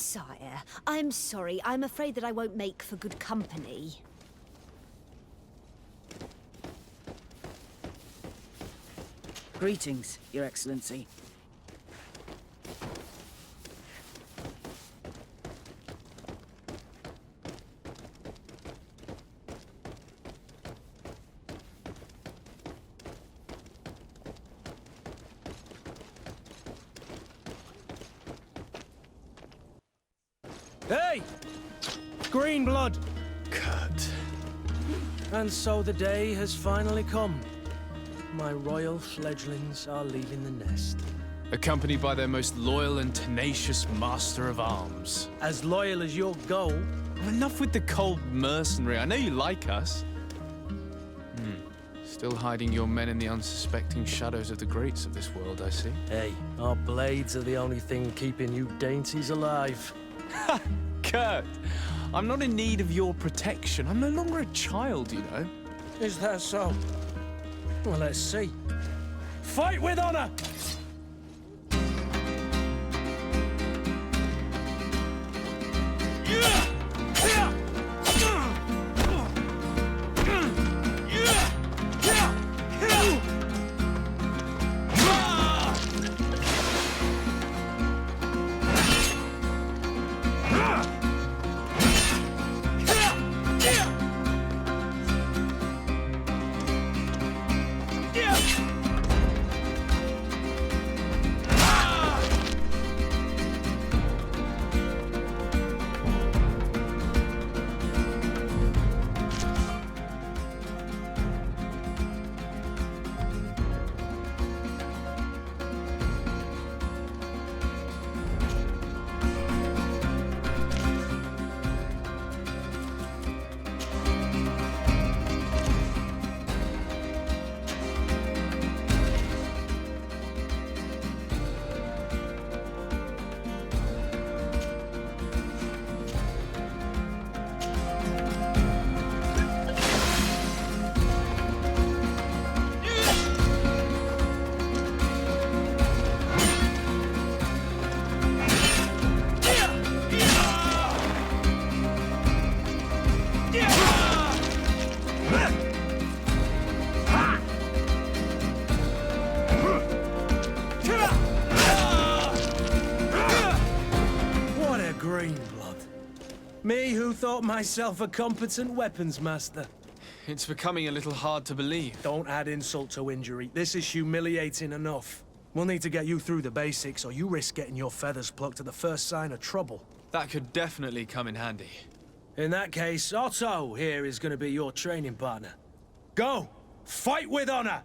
sire. I'm sorry. I'm afraid that I won't make for good company. Greetings, Your Excellency. Hey! Green blood! Kurt. And so the day has finally come. My royal fledglings are leaving the nest. Accompanied by their most loyal and tenacious master of arms. As loyal as your goal. Well, enough with the cold mercenary. I know you like us. Still hiding your men in the unsuspecting shadows of the greats of this world, I see. Hey, our blades are the only thing keeping you dainties alive. Ha! Kurt! I'm not in need of your protection. I'm no longer a child, you know. Is that so? Well, let's see. Fight with honor! Me who thought myself a competent weapons master. It's becoming a little hard to believe. Don't add insult to injury. This is humiliating enough. We'll need to get you through the basics, or you risk getting your feathers plucked at the first sign of trouble. That could definitely come in handy. In that case, Otto here is going to be your training partner. Go! Fight with honor!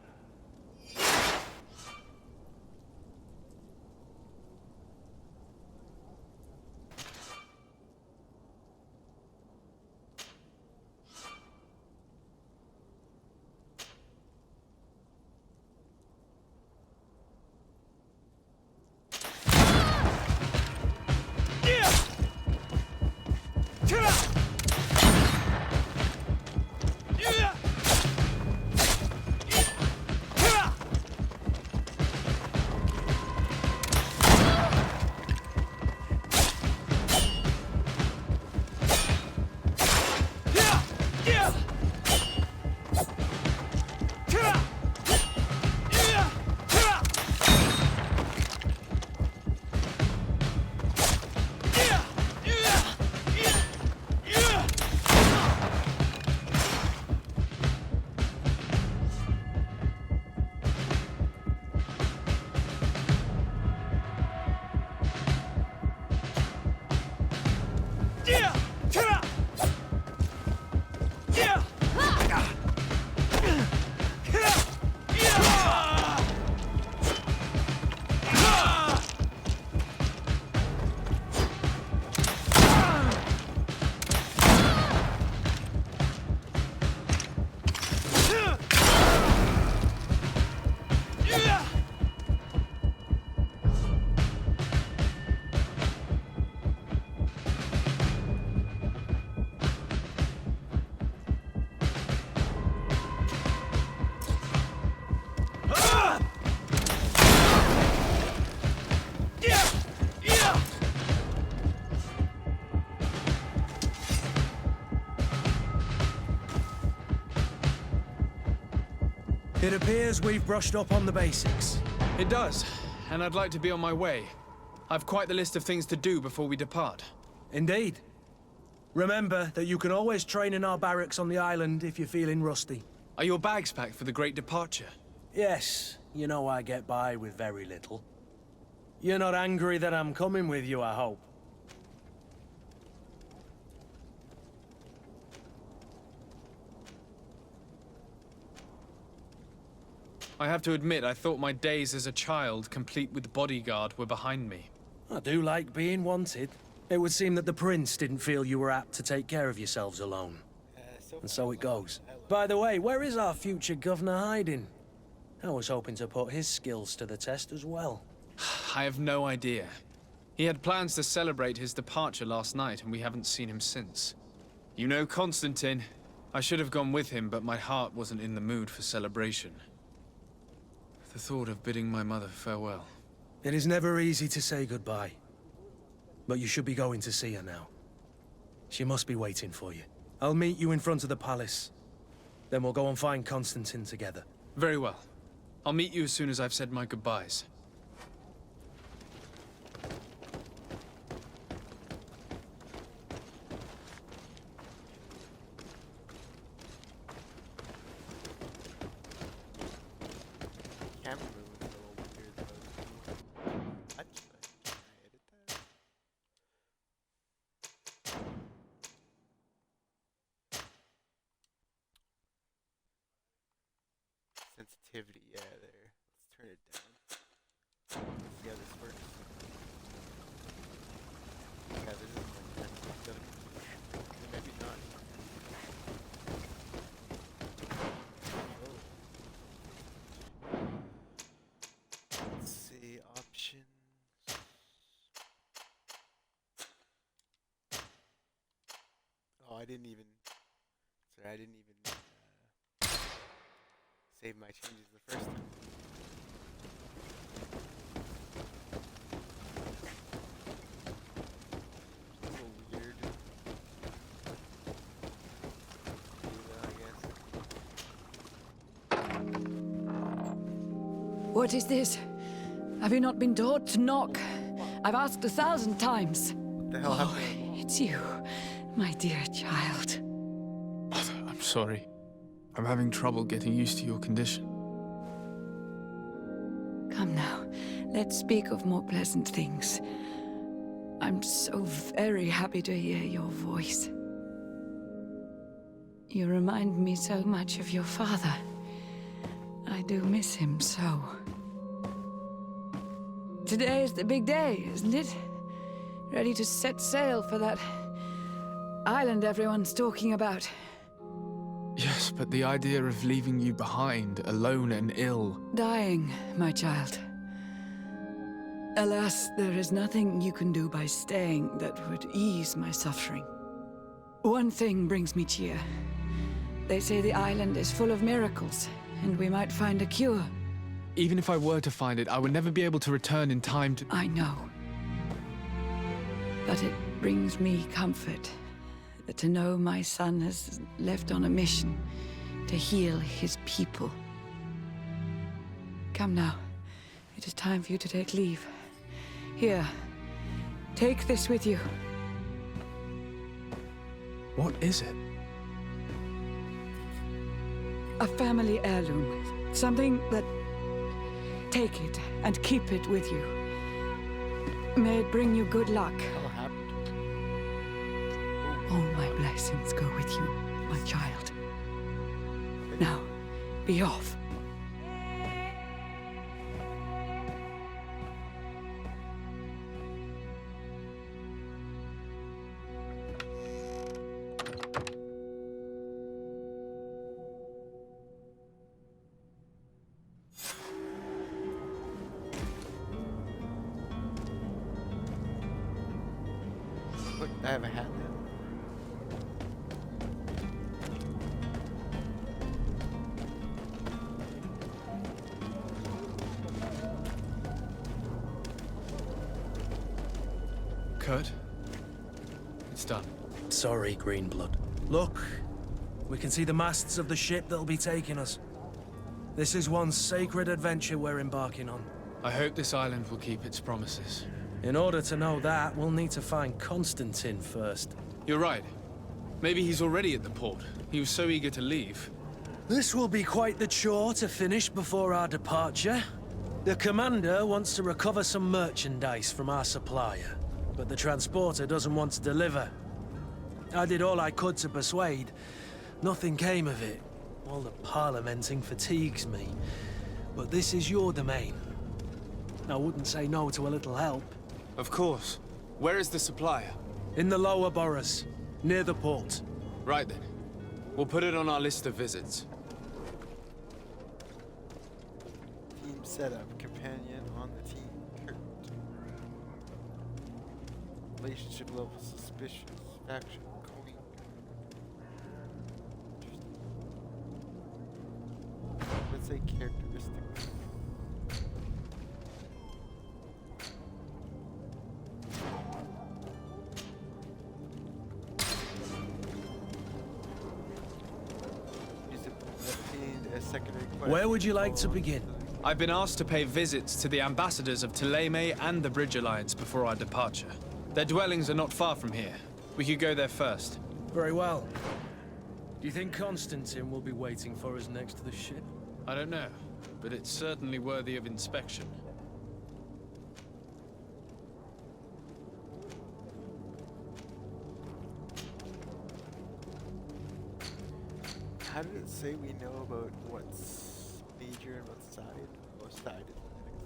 It appears we've brushed up on the basics. It does, and I'd like to be on my way. I've quite the list of things to do before we depart. Indeed. Remember that you can always train in our barracks on the island if you're feeling rusty. Are your bags packed for the great departure? Yes, you know I get by with very little. You're not angry that I'm coming with you, I hope. I have to admit, I thought my days as a child, complete with bodyguard, were behind me. I do like being wanted. It would seem that the prince didn't feel you were apt to take care of yourselves alone. And so it goes. By the way, where is our future governor hiding? I was hoping to put his skills to the test as well. I have no idea. He had plans to celebrate his departure last night, and we haven't seen him since. You know Constantine. I should have gone with him, but my heart wasn't in the mood for celebration. The thought of bidding my mother farewell. It is never easy to say goodbye. But you should be going to see her now. She must be waiting for you. I'll meet you in front of the palace. Then we'll go and find Constantine together. Very well. I'll meet you as soon as I've said my goodbyes. Camera move was a little weird though. Can I edit that? Sensitivity, yeah, there. Let's turn it down. See how this works. Yeah, this is like maybe not. Oh. Let's see options. Oh, I didn't even. Sorry, I didn't even. Save my changes the first time. A little weird. Do that, I guess. What is this? Have you not been taught to knock? I've asked 1,000 times. What the hell happened? It's you, my dear child. I'm sorry. I'm having trouble getting used to your condition. Come now, let's speak of more pleasant things. I'm so very happy to hear your voice. You remind me so much of your father. I do miss him so. Today is the big day, isn't it? Ready to set sail for that island everyone's talking about. Yes, but the idea of leaving you behind, alone and ill... Dying, my child. Alas, there is nothing you can do by staying that would ease my suffering. One thing brings me cheer. They say the island is full of miracles, and we might find a cure. Even if I were to find it, I would never be able to return in time to... I know. But it brings me comfort to know my son has left on a mission to heal his people. Come now. It is time for you to take leave. Here, take this with you. What is it? A family heirloom. Something that... Take it and keep it with you. May it bring you good luck. What happened? All my blessings go with you, my child. Now, be off. Look, I have a hat now. Kurt? It's done. Sorry, Greenblood. Look, we can see the masts of the ship that'll be taking us. This is one sacred adventure we're embarking on. I hope this island will keep its promises. In order to know that, we'll need to find Constantine first. You're right. Maybe he's already at the port. He was so eager to leave. This will be quite the chore to finish before our departure. The commander wants to recover some merchandise from our supplier, but the transporter doesn't want to deliver. I did all I could to persuade. Nothing came of it. All the parliamenting fatigues me. But this is your domain. I wouldn't say no to a little help. Of course. Where is the supplier? In the lower boroughs, near the port. Right then. We'll put it on our list of visits. Team setup. Companion on the team. Kurt. Relationship level suspicious. Faction. Coney. Let's say characteristics. Where would you like to begin? I've been asked to pay visits to the ambassadors of Thélème and the Bridge Alliance before our departure. Their dwellings are not far from here. We could go there first. Very well. Do you think Constantine will be waiting for us next to the ship? I don't know, but it's certainly worthy of inspection. How did it say we know about what's major and what's side? What side is the next?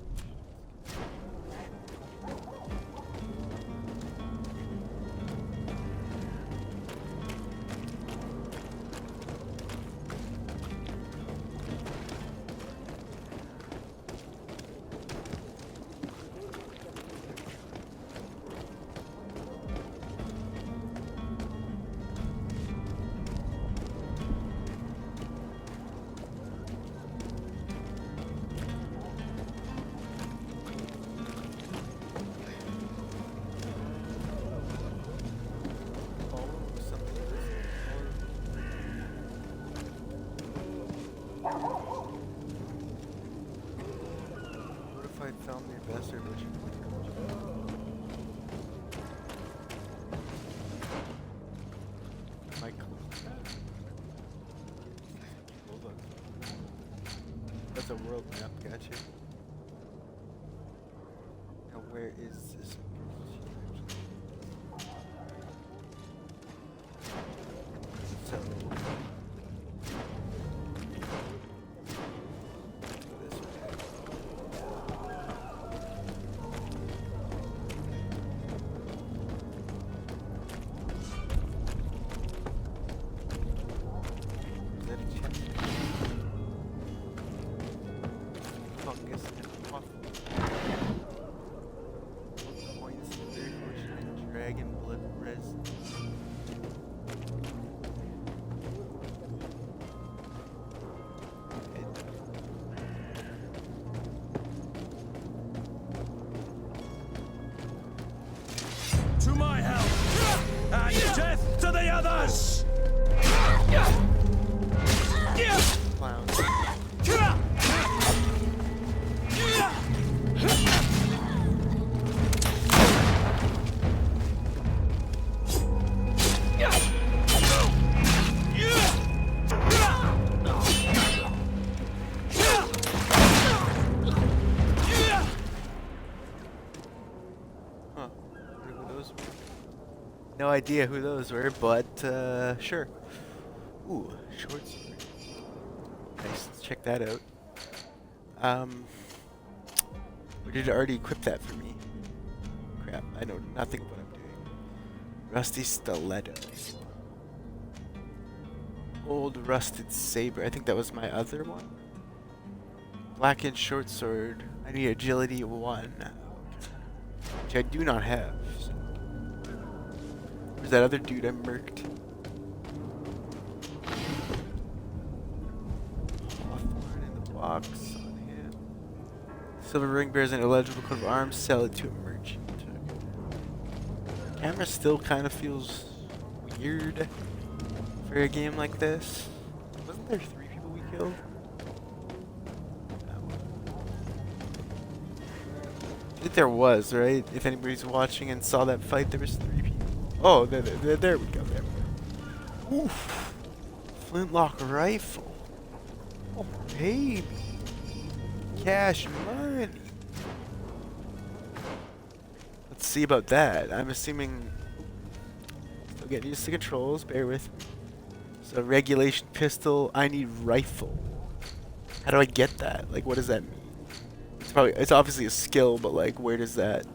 Found the bastard mission. Michael. Hold on. That's a world map, gotcha. Now where is this? So To my help! And death to the others! No idea who those were, but sure. Ooh, short sword. Nice, let's check that out. Or did it already equip that for me? Crap, I know nothing of what I'm doing. Rusty stiletto. Old rusted saber. I think that was my other one. Blackened short sword. I need agility 1. Which I do not have. So. Where's that other dude I murked? Hawthorne in the box on him. Silver ring bears an illegible coat of arms. Sell it to a merchant. Camera still kind of feels weird for a game like this. Wasn't there 3 people we killed? I think there was, right? If anybody's watching and saw that fight, there was 3 people. Oh, there we go. There we go. Oof. Flintlock rifle. Oh, baby. Cash money. Let's see about that. I'm assuming... Still getting used to controls. Bear with me. So, regulation pistol. I need rifle. How do I get that? Like, what does that mean? It's obviously a skill, but like, where does that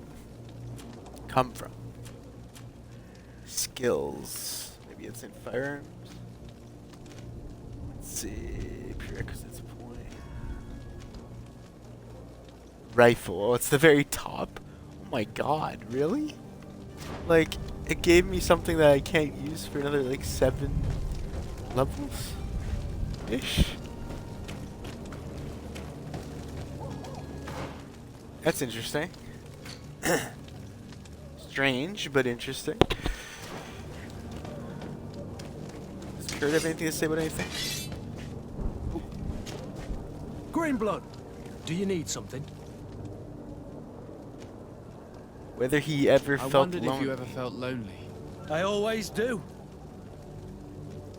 come from? Skills. Maybe it's in firearms. Let's see. Prerequisites point. Rifle. Oh, it's the very top. Oh my god, really? Like, it gave me something that I can't use for another like 7 levels ish. That's interesting. Strange, but interesting. Does Kurt have anything to say about anything? Ooh. Greenblood, do you need something? Whether he ever I felt wondered lonely. if you ever felt lonely. I always do.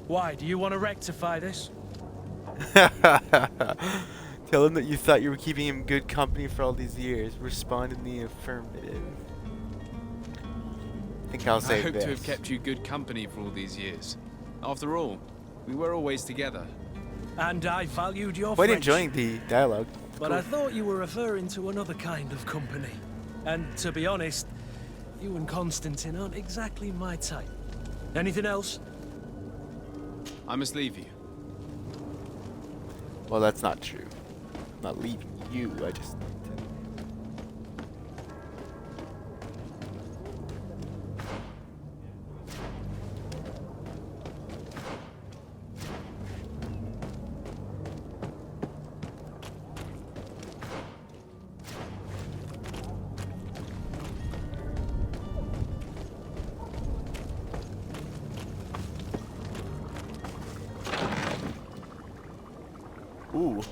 Why, do you want to rectify this? Tell him that you thought you were keeping him good company for all these years. Respond in the affirmative. I think I'll I say hope this. to have kept you good company for all these years. After all, we were always together. And I valued your Quite friendship. enjoying the dialogue. But Cool. I thought you were referring to another kind of company. And to be honest, you and Constantine aren't exactly my type. Anything else? I must leave you. Well, that's not true. I'm not leaving you. I just. Ooh.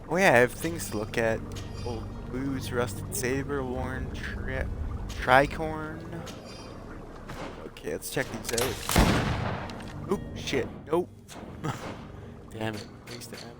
Oh yeah, I have things to look at. Old boots, rusted saber, worn tricorn. Okay, let's check these out. Oop, shit, nope. Damn it, waste of ammo.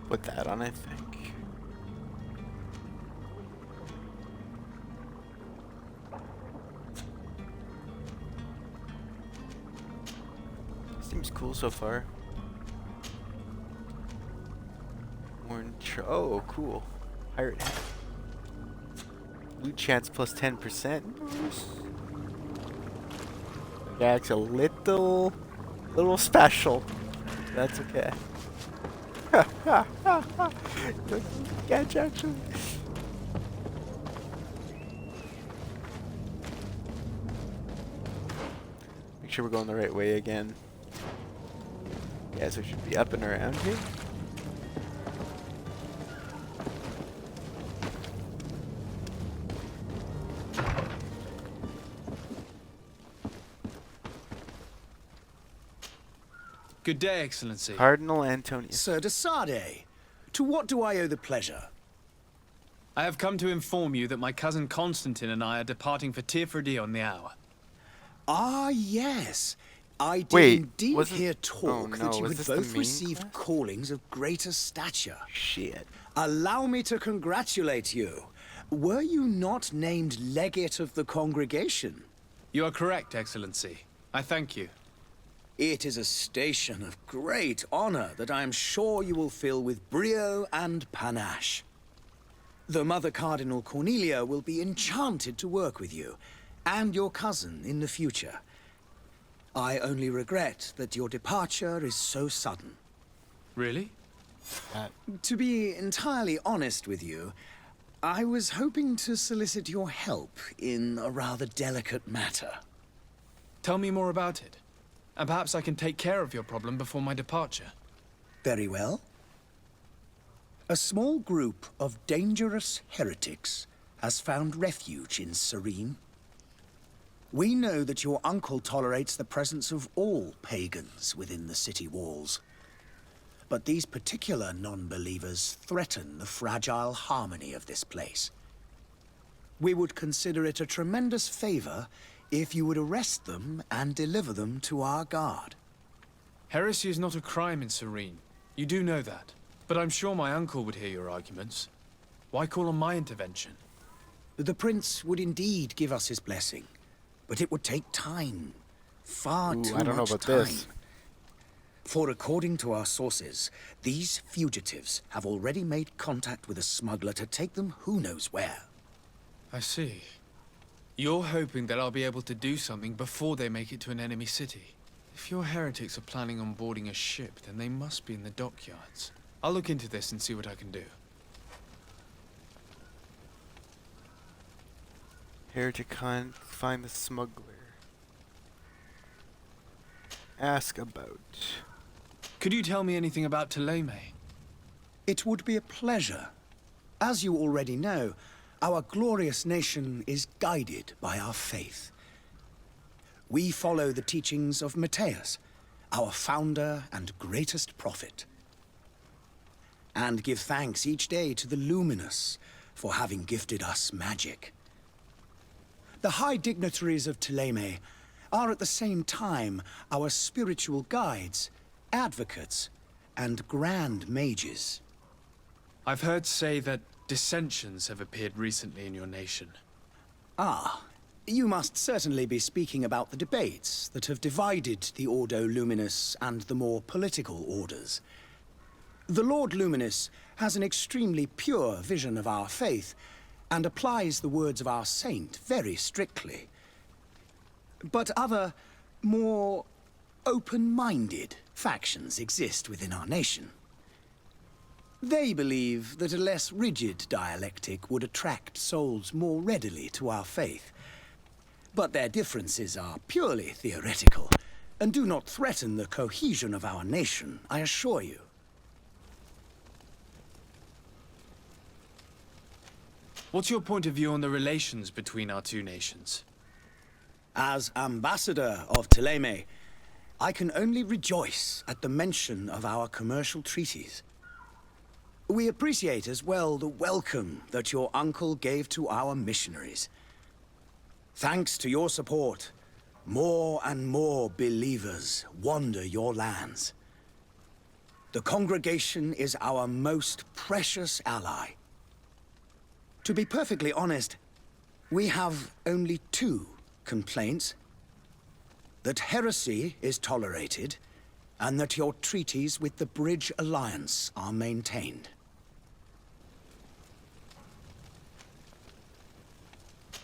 Put that on, I think. Seems cool so far. Oh, cool. Pirate hat. Loot chance plus 10%. Nice. That's a little special. That's okay. Catch actually. Make sure we're going the right way again. Yeah, so we should be up and around here. Good day, Excellency. Cardinal Antonius. Sir de Sade, to what do I owe the pleasure? I have come to inform you that my cousin Constantine and I are departing for Tirfredi on the hour. Ah, yes. I did Wait, indeed wasn't- hear oh, talk no, that you was had this the both main received class? callings of greater stature. Shit. Allow me to congratulate you. Were you not named legate of the congregation? You are correct, Excellency. I thank you. It is a station of great honor that I am sure you will fill with brio and panache. The Mother Cardinal Cornelia will be enchanted to work with you, and your cousin in the future. I only regret that your departure is so sudden. Really? To be entirely honest with you, I was hoping to solicit your help in a rather delicate matter. Tell me more about it. And perhaps I can take care of your problem before my departure. Very well. A small group of dangerous heretics has found refuge in Serene. We know that your uncle tolerates the presence of all pagans within the city walls. But these particular non-believers threaten the fragile harmony of this place. We would consider it a tremendous favor if you would arrest them and deliver them to our guard. Heresy is not a crime in Serene. You do know that. But I'm sure my uncle would hear your arguments. Why call on my intervention? The prince would indeed give us his blessing, but it would take time. Far Ooh, too I don't know much about time. this. For according to our sources, these fugitives have already made contact with a smuggler to take them who knows where. I see. You're hoping that I'll be able to do something before they make it to an enemy city. If your heretics are planning on boarding a ship, then they must be in the dockyards. I'll look into this and see what I can do. Heretic hunt, find the smuggler. Ask about. Could you tell me anything about Thélème? It would be a pleasure. As you already know, our glorious nation is guided by our faith. We follow the teachings of Matthias, our founder and greatest prophet, and give thanks each day to the Luminous for having gifted us magic. The high dignitaries of Thélème are at the same time our spiritual guides, advocates, and grand mages. I've heard say that dissensions have appeared recently in your nation. Ah, you must certainly be speaking about the debates that have divided the Ordo Luminous and the more political orders. The Lord Luminous has an extremely pure vision of our faith and applies the words of our saint very strictly. But other, more open-minded factions exist within our nation. They believe that a less rigid dialectic would attract souls more readily to our faith. But their differences are purely theoretical and do not threaten the cohesion of our nation, I assure you. What's your point of view on the relations between our two nations? As ambassador of Thélème, I can only rejoice at the mention of our commercial treaties. We appreciate as well the welcome that your uncle gave to our missionaries. Thanks to your support, more and more believers wander your lands. The congregation is our most precious ally. To be perfectly honest, we have only two complaints: that heresy is tolerated, and that your treaties with the Bridge Alliance are maintained.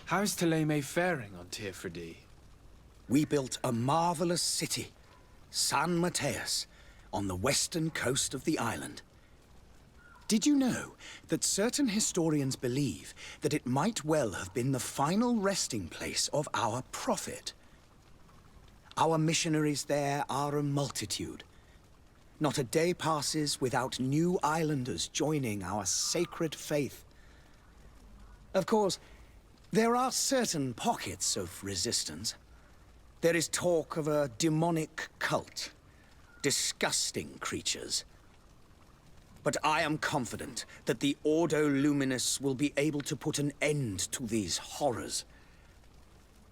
How is Thélème faring on Teofridi? We built a marvelous city, San Matthias, on the western coast of the island. Did you know that certain historians believe that it might well have been the final resting place of our prophet? Our missionaries there are a multitude. Not a day passes without new islanders joining our sacred faith. Of course, there are certain pockets of resistance. There is talk of a demonic cult, disgusting creatures. But I am confident that the Ordo Luminous will be able to put an end to these horrors.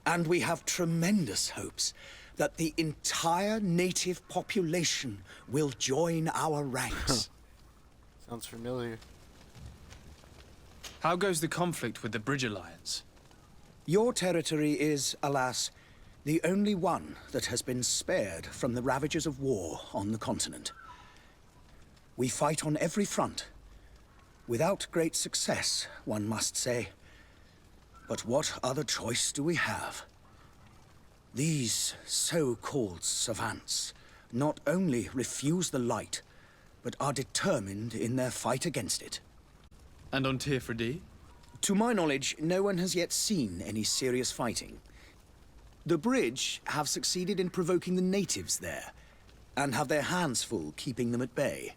And we have tremendous hopes that the entire native population will join our ranks. Sounds familiar. How goes the conflict with the Bridge Alliance? Your territory is, alas, the only one that has been spared from the ravages of war on the continent. We fight on every front. Without great success, one must say. But what other choice do we have? These so-called savants not only refuse the light, but are determined in their fight against it. And on Tirfredi? To my knowledge, no one has yet seen any serious fighting. The Bridge have succeeded in provoking the natives there, and have their hands full keeping them at bay.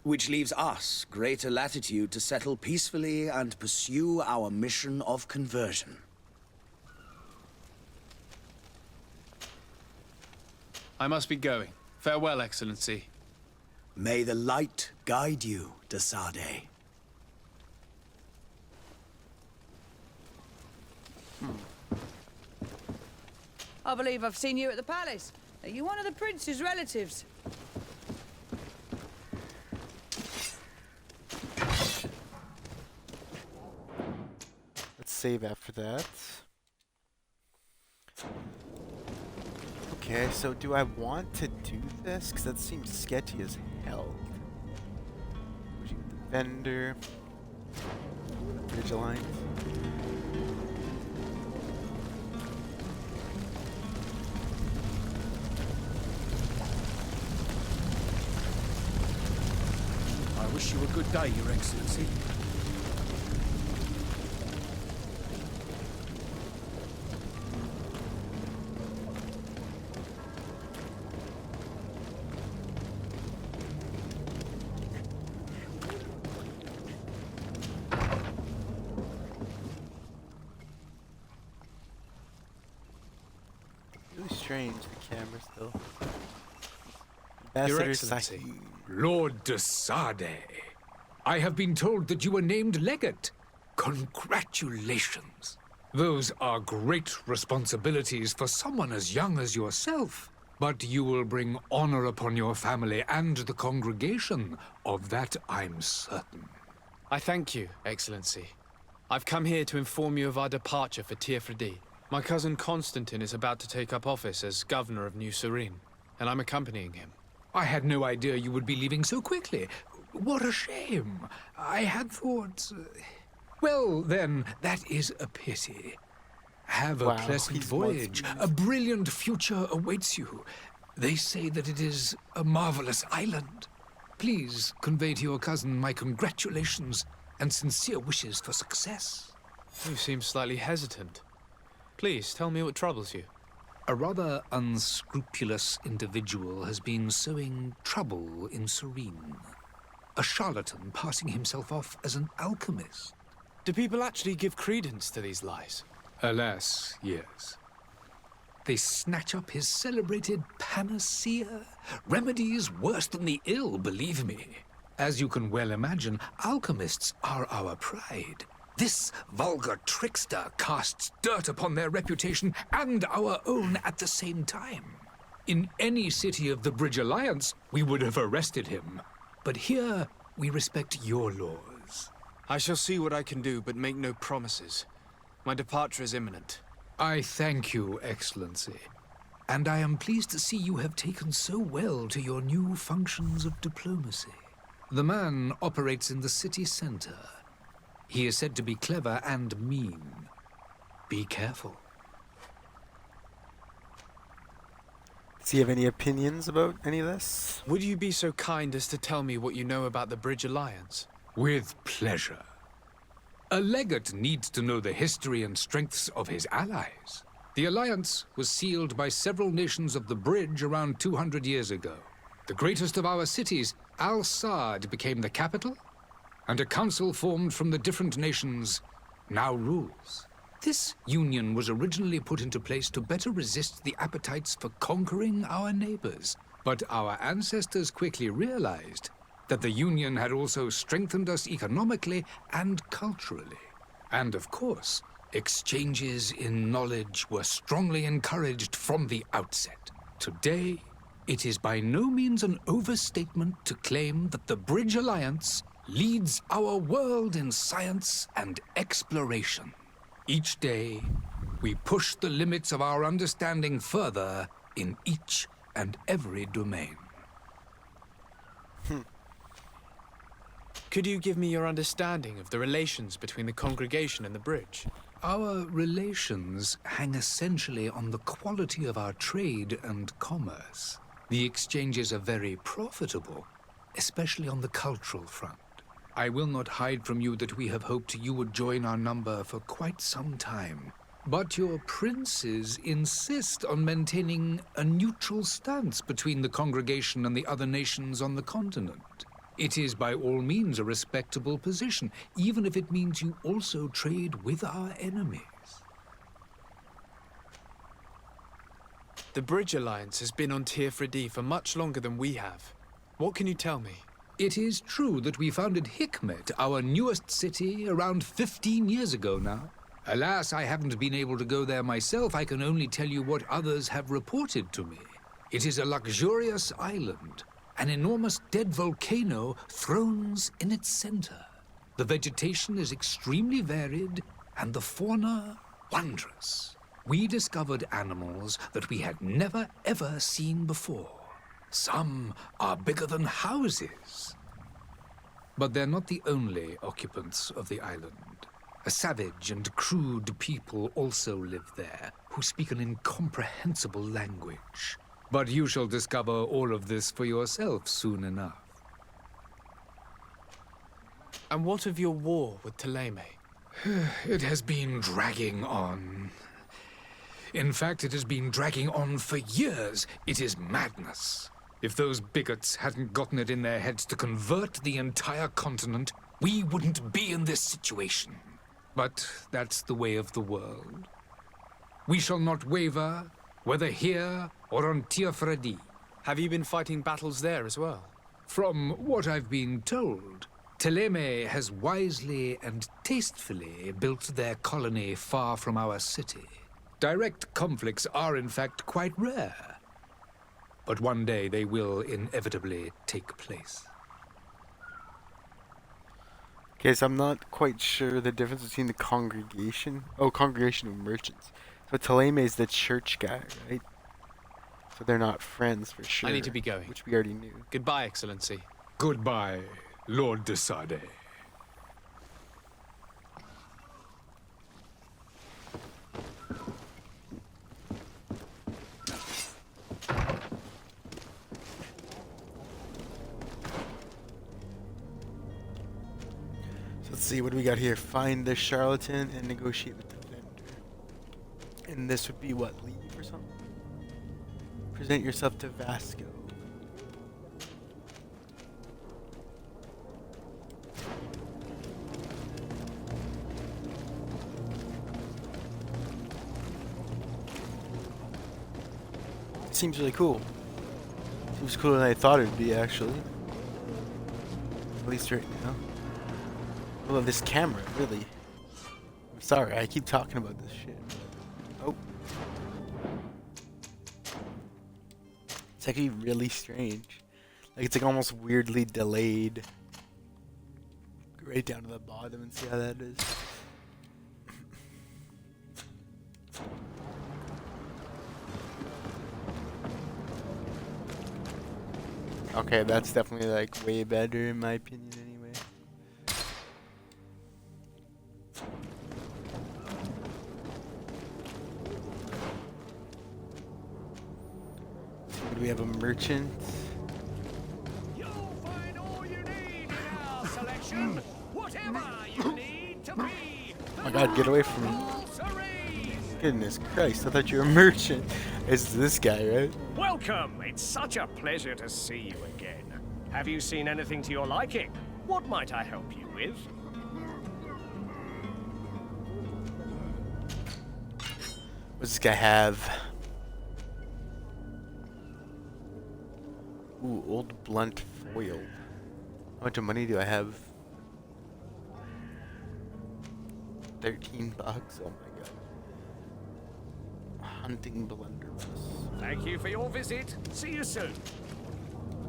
Which leaves us greater latitude to settle peacefully and pursue our mission of conversion. I must be going. Farewell, Excellency. May the light guide you, de Sade. I believe I've seen you at the palace. Are you one of the prince's relatives? Let's save after that. Okay, so do I want to do this? Because that seems sketchy as hell. Pushing the vendor. Bridge Alliance. I wish you a good day, Your Excellency. Really strange, the camera still. Your Ambassador Excellency. Sahib. Lord de Sade, I have been told that you were named legate. Congratulations. Those are great responsibilities for someone as young as yourself. But you will bring honor upon your family and the congregation. Of that I'm certain. I thank you, Excellency. I've come here to inform you of our departure for Tirfredi. My cousin Constantine is about to take up office as governor of New Serene, and I'm accompanying him. I had no idea you would be leaving so quickly. What a shame. I had thought... Well, then, that is a pity. Have a Wow, pleasant he's voyage. months. A brilliant future awaits you. They say that it is a marvelous island. Please convey to your cousin my congratulations and sincere wishes for success. You seem slightly hesitant. Please, tell me what troubles you. A rather unscrupulous individual has been sowing trouble in Serene. A charlatan passing himself off as an alchemist. Do people actually give credence to these lies? Alas, yes. They snatch up his celebrated panacea. Remedies worse than the ill, believe me. As you can well imagine, alchemists are our pride. This vulgar trickster casts dirt upon their reputation and our own at the same time. In any city of the Bridge Alliance, we would have arrested him. But here, we respect your laws. I shall see what I can do, but make no promises. My departure is imminent. I thank you, Excellency. And I am pleased to see you have taken so well to your new functions of diplomacy. The man operates in the city center. He is said to be clever and mean. Be careful. Does he have any opinions about any of this? Would you be so kind as to tell me what you know about the Bridge Alliance? With pleasure. A legate needs to know the history and strengths of his allies. The alliance was sealed by several nations of the Bridge around 200 years ago. The greatest of our cities, Al-Saad, became the capital, and a council formed from the different nations now rules. This union was originally put into place to better resist the appetites for conquering our neighbors. But our ancestors quickly realized that the union had also strengthened us economically and culturally. And of course, Exchanges in knowledge were strongly encouraged from the outset. Today, it is by no means an overstatement to claim that the Bridge Alliance leads our world in science and exploration. Each day, we push the limits of our understanding further in each and every domain. Could you give me your understanding of the relations between the congregation and the bridge? Our relations hang essentially on the quality of our trade and commerce. The exchanges are very profitable, especially on the cultural front. I will not hide from you that we have hoped you would join our number for quite some time. But your princes insist on maintaining a neutral stance between the congregation and the other nations on the continent. It is by all means a respectable position, even if it means you also trade with our enemies. The Bridge Alliance has been on Teofredi for much longer than we have. What can you tell me? It is true that we founded Hikmet, our newest city, around 15 years ago now. Alas, I haven't been able to go there myself. I can only tell you what others have reported to me. It is a luxurious island. An enormous dead volcano thrones in its center. The vegetation is extremely varied, and the fauna wondrous. We discovered animals that we had never ever seen before. Some are bigger than houses. But they're not the only occupants of the island. A savage and crude people also live there, who speak an incomprehensible language. But you shall discover all of this for yourself soon enough. And what of your war with Ptolemy? It has been dragging on. In fact, it has been dragging on for years. It is madness. If those bigots hadn't gotten it in their heads to convert the entire continent, we wouldn't be in this situation. But that's the way of the world. We shall not waver, whether here or on Teofredi. Have you been fighting battles there as well? From what I've been told, Ptolemy has wisely and tastefully built their colony far from our city. Direct conflicts are in fact quite rare. But one day they will inevitably take place. Okay, so I'm not quite sure the difference between the congregation. Oh, congregation of merchants. So Ptolemy is the church guy, right? So they're not friends for sure. I need to be going. Which we already knew. Goodbye, Excellency. Goodbye, Lord de Sade. Let's see, what do we got here? Find the charlatan and negotiate with the vendor. And this would be what, leave or something? Present yourself to Vasco. Seems really cool. Seems cooler than I thought it would be, actually. At least right now. I love this camera, really. I'm sorry, I keep talking about this shit. Oh. It's actually really strange. Like, it's like almost weirdly delayed. Go right down to the bottom and see how that is. Okay, that's definitely like way better in my opinion anyway. We have a merchant. You'll find all you need in our selection. Whatever you need to be. Oh my god, get away from me. Goodness Christ, I thought you were a merchant. It's this guy, right? Welcome. It's such a pleasure to see you again. Have you seen anything to your liking? What might I help you with? What does this guy have? Ooh, old blunt foil. How much money do I have? $13. Oh my god. Hunting blunderbuss. Thank you for your visit. See you soon.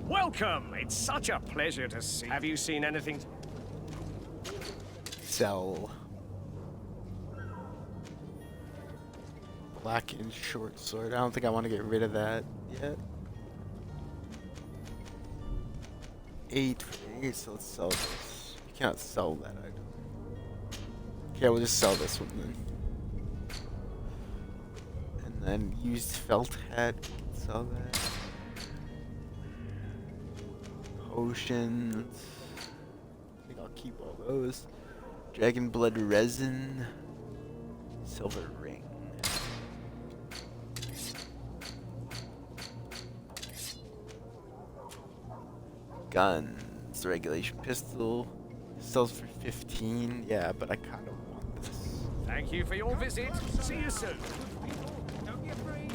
Welcome. It's such a pleasure to see. Have you seen anything? Sell. Black and short sword. I don't think I want to get rid of that yet. 8 for 8, so let's sell this. You cannot sell that item. Okay, we'll just sell this one then. And then used felt hat. We can sell that. Potions. I think I'll keep all those. Dragon blood resin. Silver ring. Guns. Regulation pistol. Sells for 15. Yeah, but I kind of want this. Thank you for your visit. See you soon. Don't be afraid.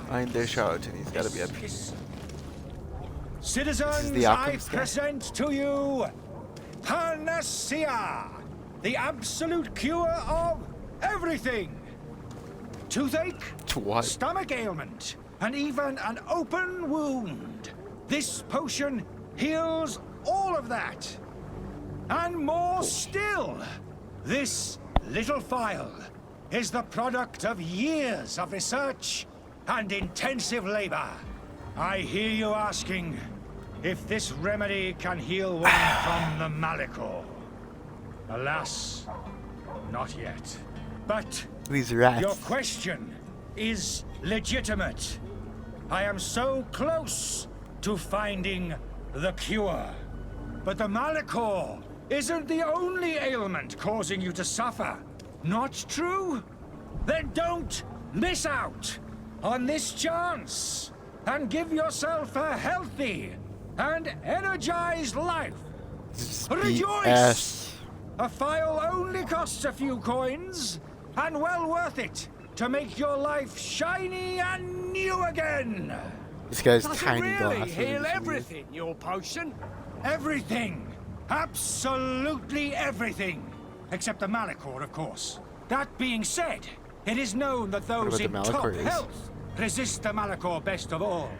Find their charlatan. He's got to be up here. Citizens, the I alchemist guy? present to you Panacea, the absolute cure of everything. Toothache, To what? stomach ailment, and even an open wound. This potion heals all of that. And more still, this little phial is the product of years of research and intensive labor. I hear you asking if this remedy can heal one from the Malachor. Alas, not yet. But These rats. your question is legitimate. I am so close to finding the cure. But the Malachor isn't the only ailment causing you to suffer. Not true? Then don't miss out on this chance and give yourself a healthy and energized life. Rejoice! BS. A phial only costs a few coins, and well worth it to make your life shiny and new again. This guy's Does it tiny really glasses. heal is weird. everything, your potion? Everything. Absolutely everything. Except the Malachor, of course. That being said, it is known that those what in the top Malachor is? health resist the Malachor best of all.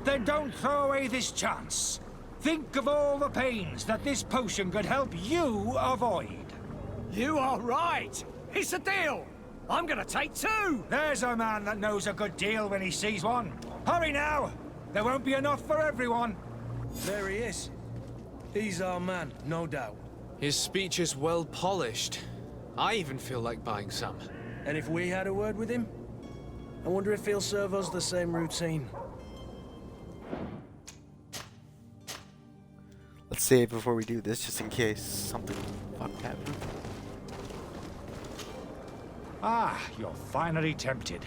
Then don't throw away this chance. Think of all the pains that this potion could help you avoid. You are right. It's a deal. I'm gonna take 2. There's a man that knows a good deal when he sees one. Hurry now! There won't be enough for everyone. There he is. He's our man, no doubt. His speech is well polished. I even feel like buying some. And if we had a word with him? I wonder if he'll serve us the same routine. Let's save before we do this, just in case something fucked happens. Ah, you're finally tempted.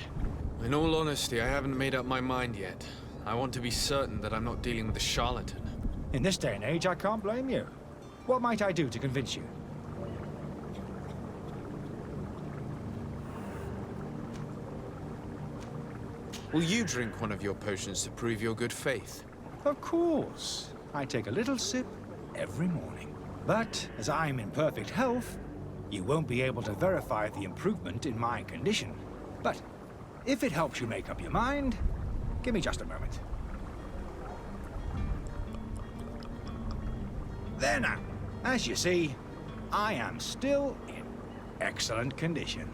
In all honesty, I haven't made up my mind yet. I want to be certain that I'm not dealing with a charlatan. In this day and age, I can't blame you. What might I do to convince you? Will you drink one of your potions to prove your good faith? Of course. I take a little sip every morning. But as I'm in perfect health, you won't be able to verify the improvement in my condition. But if it helps you make up your mind, give me just a moment. There now. As you see, I am still in excellent condition.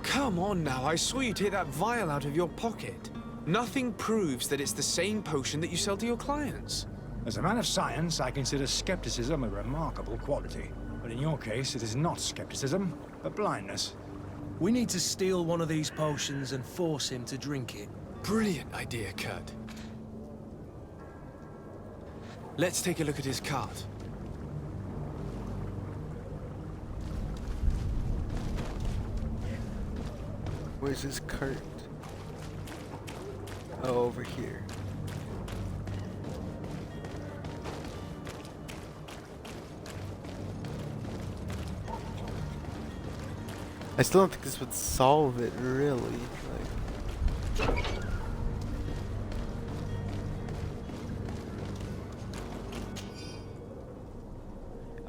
Come on now, I saw you take that vial out of your pocket. Nothing proves that it's the same potion that you sell to your clients. As a man of science, I consider skepticism a remarkable quality. But in your case, it is not skepticism, but blindness. We need to steal one of these potions and force him to drink it. Brilliant idea, Kurt. Let's take a look at his cart. Where's his cart? Oh, over here. I still don't think this would solve it, really. Like,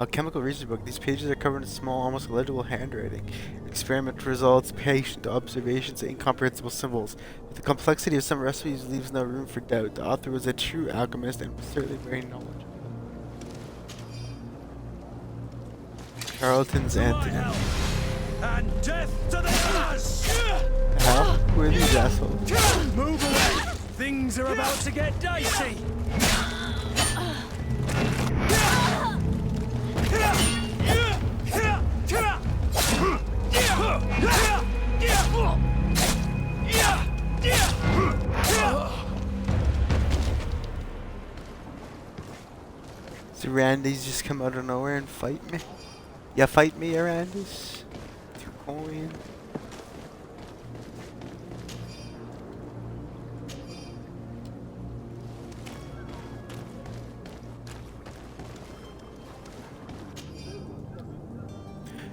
alchemical research book. These pages are covered in small, almost illegible handwriting. Experimental results, patient observations, and incomprehensible symbols. But the complexity of some recipes leaves no room for doubt. The author was a true alchemist and was certainly very knowledgeable. Charlatans and And death to the others! the hell? Who are these assholes? Move away! Things are about to get dicey! So Randy's just come out of nowhere and fight me? Yeah, fight me, Arandis? 2 coin.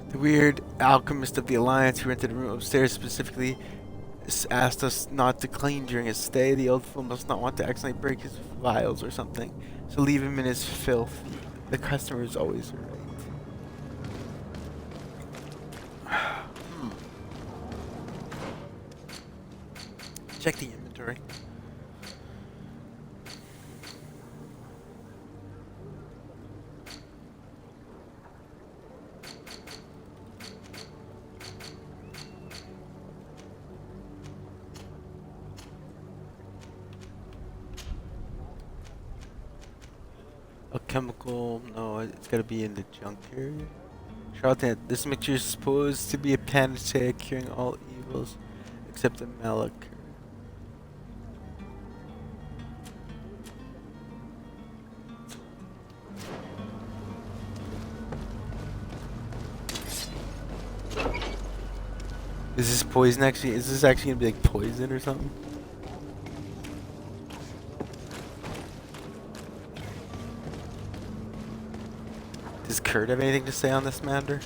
The weird alchemist of the Alliance who rented a room upstairs specifically asked us not to clean during his stay. The old fool must not want to accidentally break his vials or something, so leave him in his filth. The customer is always right. Check the inventory. A chemical, no, it's gotta be in the junk area. Charlatan, this mixture is supposed to be a panacea curing all evils except the malak. Is this poison actually? Is this actually gonna be like poison or something? Does Kurt have anything to say on this matter?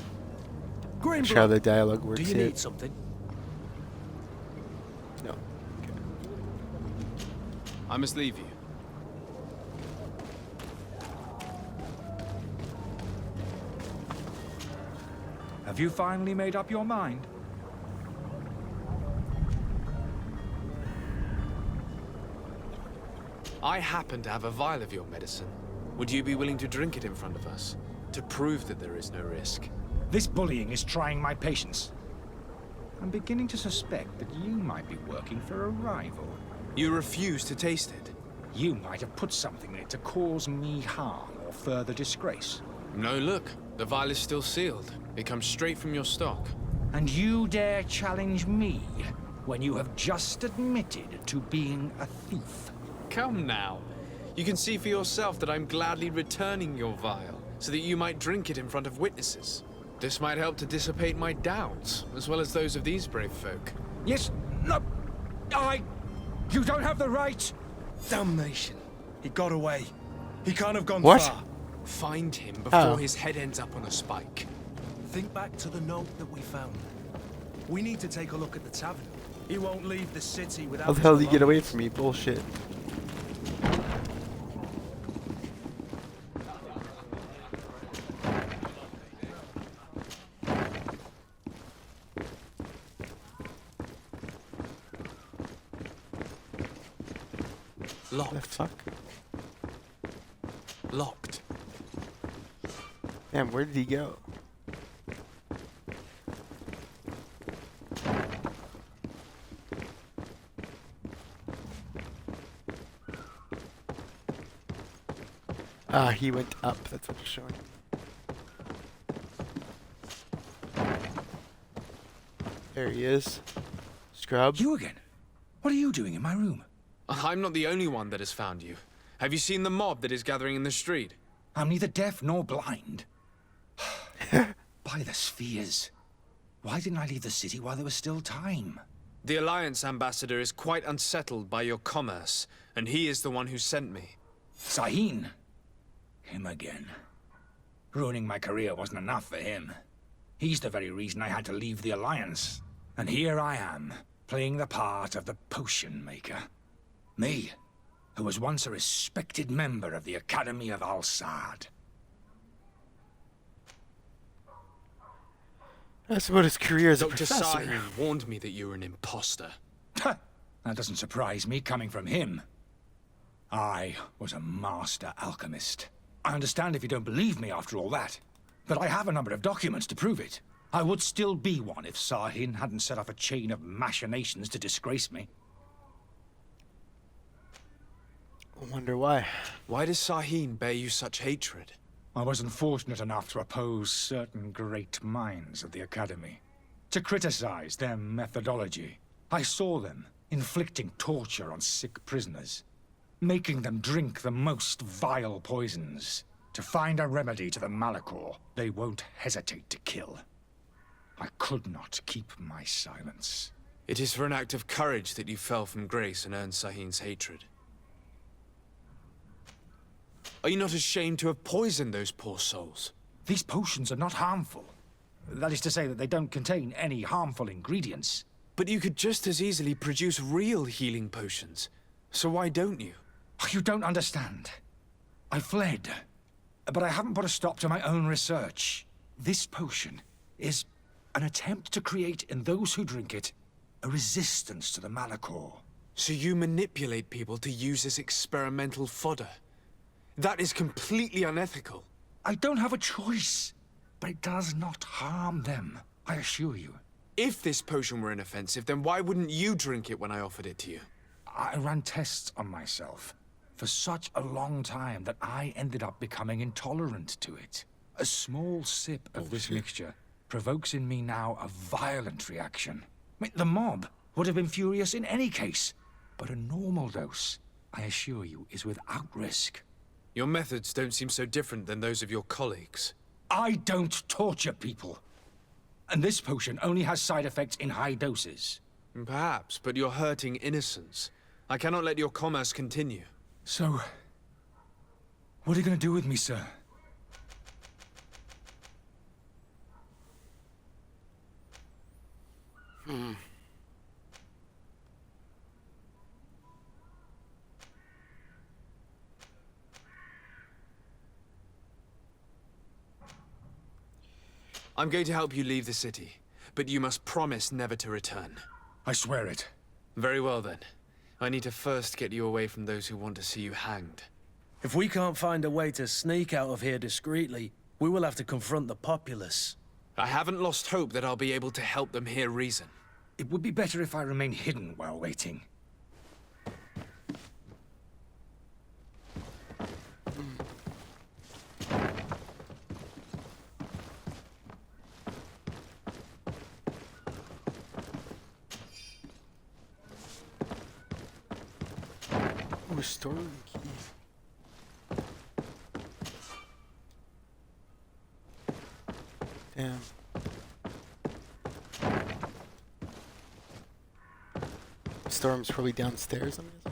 Not sure how the dialogue works Do you yet. need something? No. Okay. I must leave you. Have you finally made up your mind? I happen to have a vial of your medicine. Would you be willing to drink it in front of us? To prove that there is no risk? This bullying is trying my patience. I'm beginning to suspect that you might be working for a rival. You refuse to taste it? You might have put something in it to cause me harm or further disgrace. No, look. The vial is still sealed. It comes straight from your stock. And you dare challenge me when you have just admitted to being a thief? Come now. You can see for yourself that I'm gladly returning your vial, so that you might drink it in front of witnesses. This might help to dissipate my doubts, as well as those of these brave folk. Yes, no, You don't have the right! Damnation. He got away. He can't have gone What? far. Find him before his head ends up on a spike. Think back to the note that we found. We need to take a look at the tavern. He won't leave the city without... How the hell did you get away from me? Bullshit. The Locked. fuck? Locked. Damn, where did he go? Ah, he went up. That's what it's showing. There he is. Scrub. You again? What are you doing in my room? I'm not the only one that has found you. Have you seen the mob that is gathering in the street? I'm neither deaf nor blind. By the spheres. Why didn't I leave the city while there was still time? The Alliance ambassador is quite unsettled by your commerce, and he is the one who sent me. Sahin. Him again. Ruining my career wasn't enough for him. He's the very reason I had to leave the Alliance. And here I am, playing the part of the potion maker. Me, who was once a respected member of the Academy of Al-Sad. That's about his career as a Dr. professor. Sahin warned me that you were an imposter. That doesn't surprise me, coming from him. I was a master alchemist. I understand if you don't believe me after all that, but I have a number of documents to prove it. I would still be one if Sahin hadn't set off a chain of machinations to disgrace me. I wonder why. Why does Sahin bear you such hatred? I wasn't fortunate enough to oppose certain great minds of the Academy, to criticize their methodology. I saw them inflicting torture on sick prisoners, making them drink the most vile poisons. To find a remedy to the Malachor, they won't hesitate to kill. I could not keep my silence. It is for an act of courage that you fell from grace and earned Sahin's hatred. Are you not ashamed to have poisoned those poor souls? These potions are not harmful. That is to say that they don't contain any harmful ingredients. But you could just as easily produce real healing potions. So why don't you? You don't understand. I fled, but I haven't put a stop to my own research. This potion is an attempt to create in those who drink it a resistance to the Malachor. So you manipulate people to use as experimental fodder? That is completely unethical. I don't have a choice, but it does not harm them, I assure you. If this potion were inoffensive, then why wouldn't you drink it when I offered it to you? I ran tests on myself for such a long time that I ended up becoming intolerant to it. A small sip of this mixture provokes in me now a violent reaction. I mean, the mob would have been furious in any case, but a normal dose, I assure you, is without risk. Your methods don't seem so different than those of your colleagues. I don't torture people. And this potion only has side effects in high doses. Perhaps, but you're hurting innocents. I cannot let your commerce continue. So, what are you going to do with me, sir? I'm going to help you leave the city, but you must promise never to return. I swear it. Very well then. I need to first get you away from those who want to see you hanged. If we can't find a way to sneak out of here discreetly, we will have to confront the populace. I haven't lost hope that I'll be able to help them hear reason. It would be better if I remain hidden while waiting. Ooh, storeroom key. Damn. Storm's probably downstairs, I'm guessing.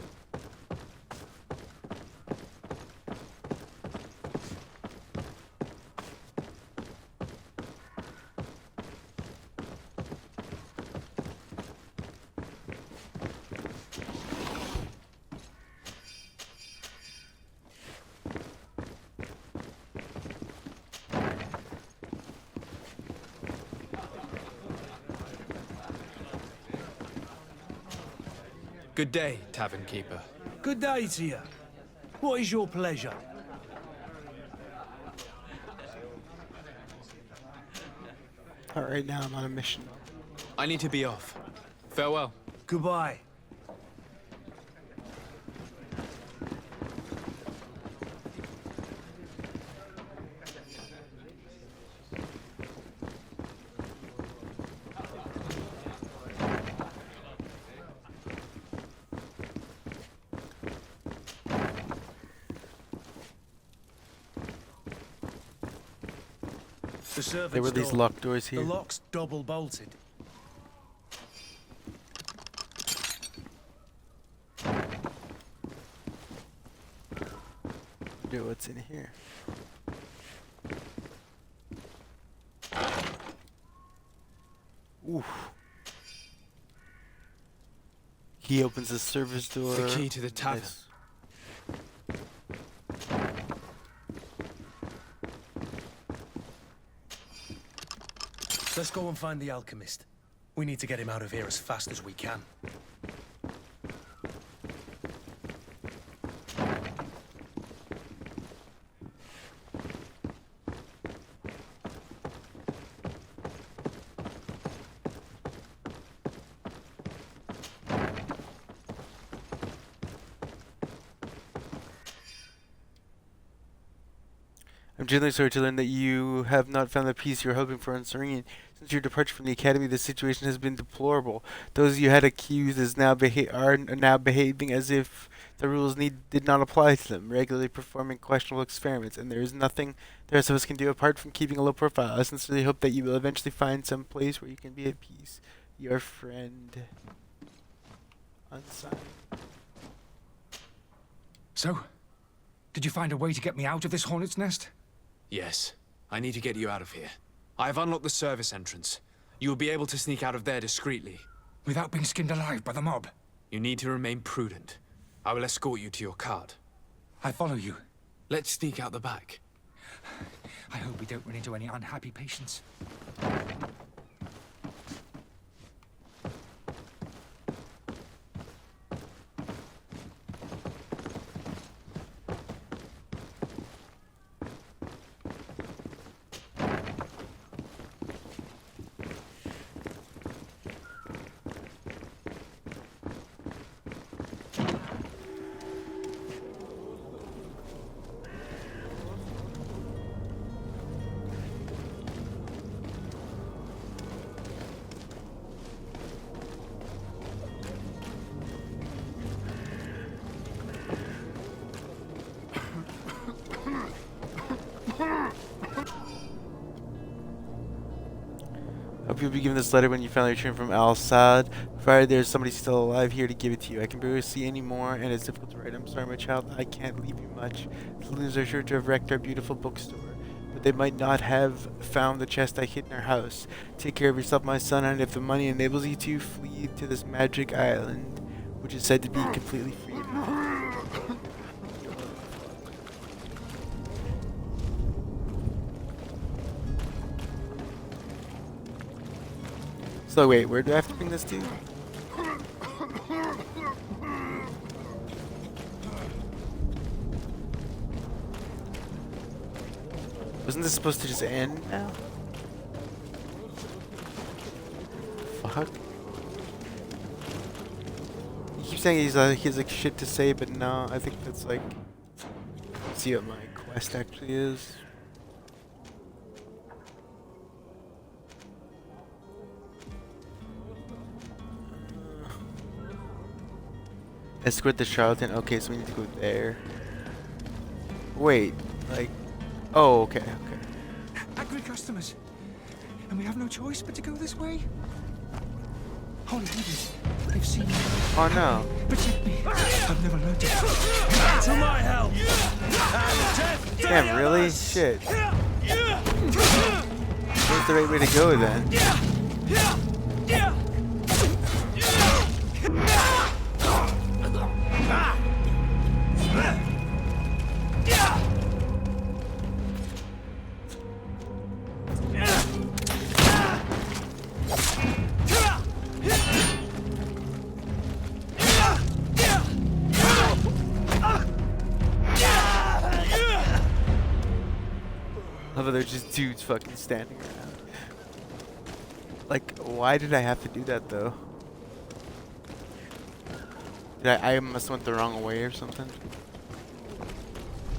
Good day, tavern keeper. Good day to you. What is your pleasure? Alright, now I'm on a mission. I need to be off. Farewell. Goodbye. There were these locked doors here. The lock's double bolted. Dude, what's in here? Oof. He opens the service door. The key to the tavern. Nice. Let's go and find the alchemist. We need to get him out of here as fast as we can. I'm genuinely sorry to learn that you have not found the peace you were hoping for in Serene. Since your departure from the academy, the situation has been deplorable. Those you had accused are now behaving as if the rules did not apply to them, regularly performing questionable experiments, and there is nothing the rest of us can do apart from keeping a low profile. I sincerely hope that you will eventually find some place where you can be at peace. Your friend, unsigned. So, did you find a way to get me out of this hornet's nest? Yes. I need to get you out of here. I have unlocked the service entrance. You will be able to sneak out of there discreetly. Without being skinned alive by the mob? You need to remain prudent. I will escort you to your cart. I follow you. Let's sneak out the back. I hope we don't run into any unhappy patients. Hope you'll be given this letter when you finally return from Al Saad. Provided there's somebody still alive here to give it to you. I can barely see anymore, and it's difficult to write. I'm sorry, my child. I can't leave you much. The loons are sure to have wrecked our beautiful bookstore, but they might not have found the chest I hid in our house. Take care of yourself, my son, and if the money enables you to, flee to this magic island, which is said to be completely free of magic. So wait, where do I have to bring this to? Wasn't this supposed to just end now? Fuck. You keep saying he has like shit to say, but no, I think that's like, see what my quest actually is. Escort the charlatan. Okay, so we need to go there. Wait, like, oh, okay, okay. Angry customers. And we have no choice but to go this way? Holy heavens, they've seen me. Oh no. Protect me. I've never learned it. To my help! Damn, really? Shit. Where's the right way to go then? Love how there's just dudes fucking standing around. Like, why did I have to do that though? Did I must have went the wrong way or something?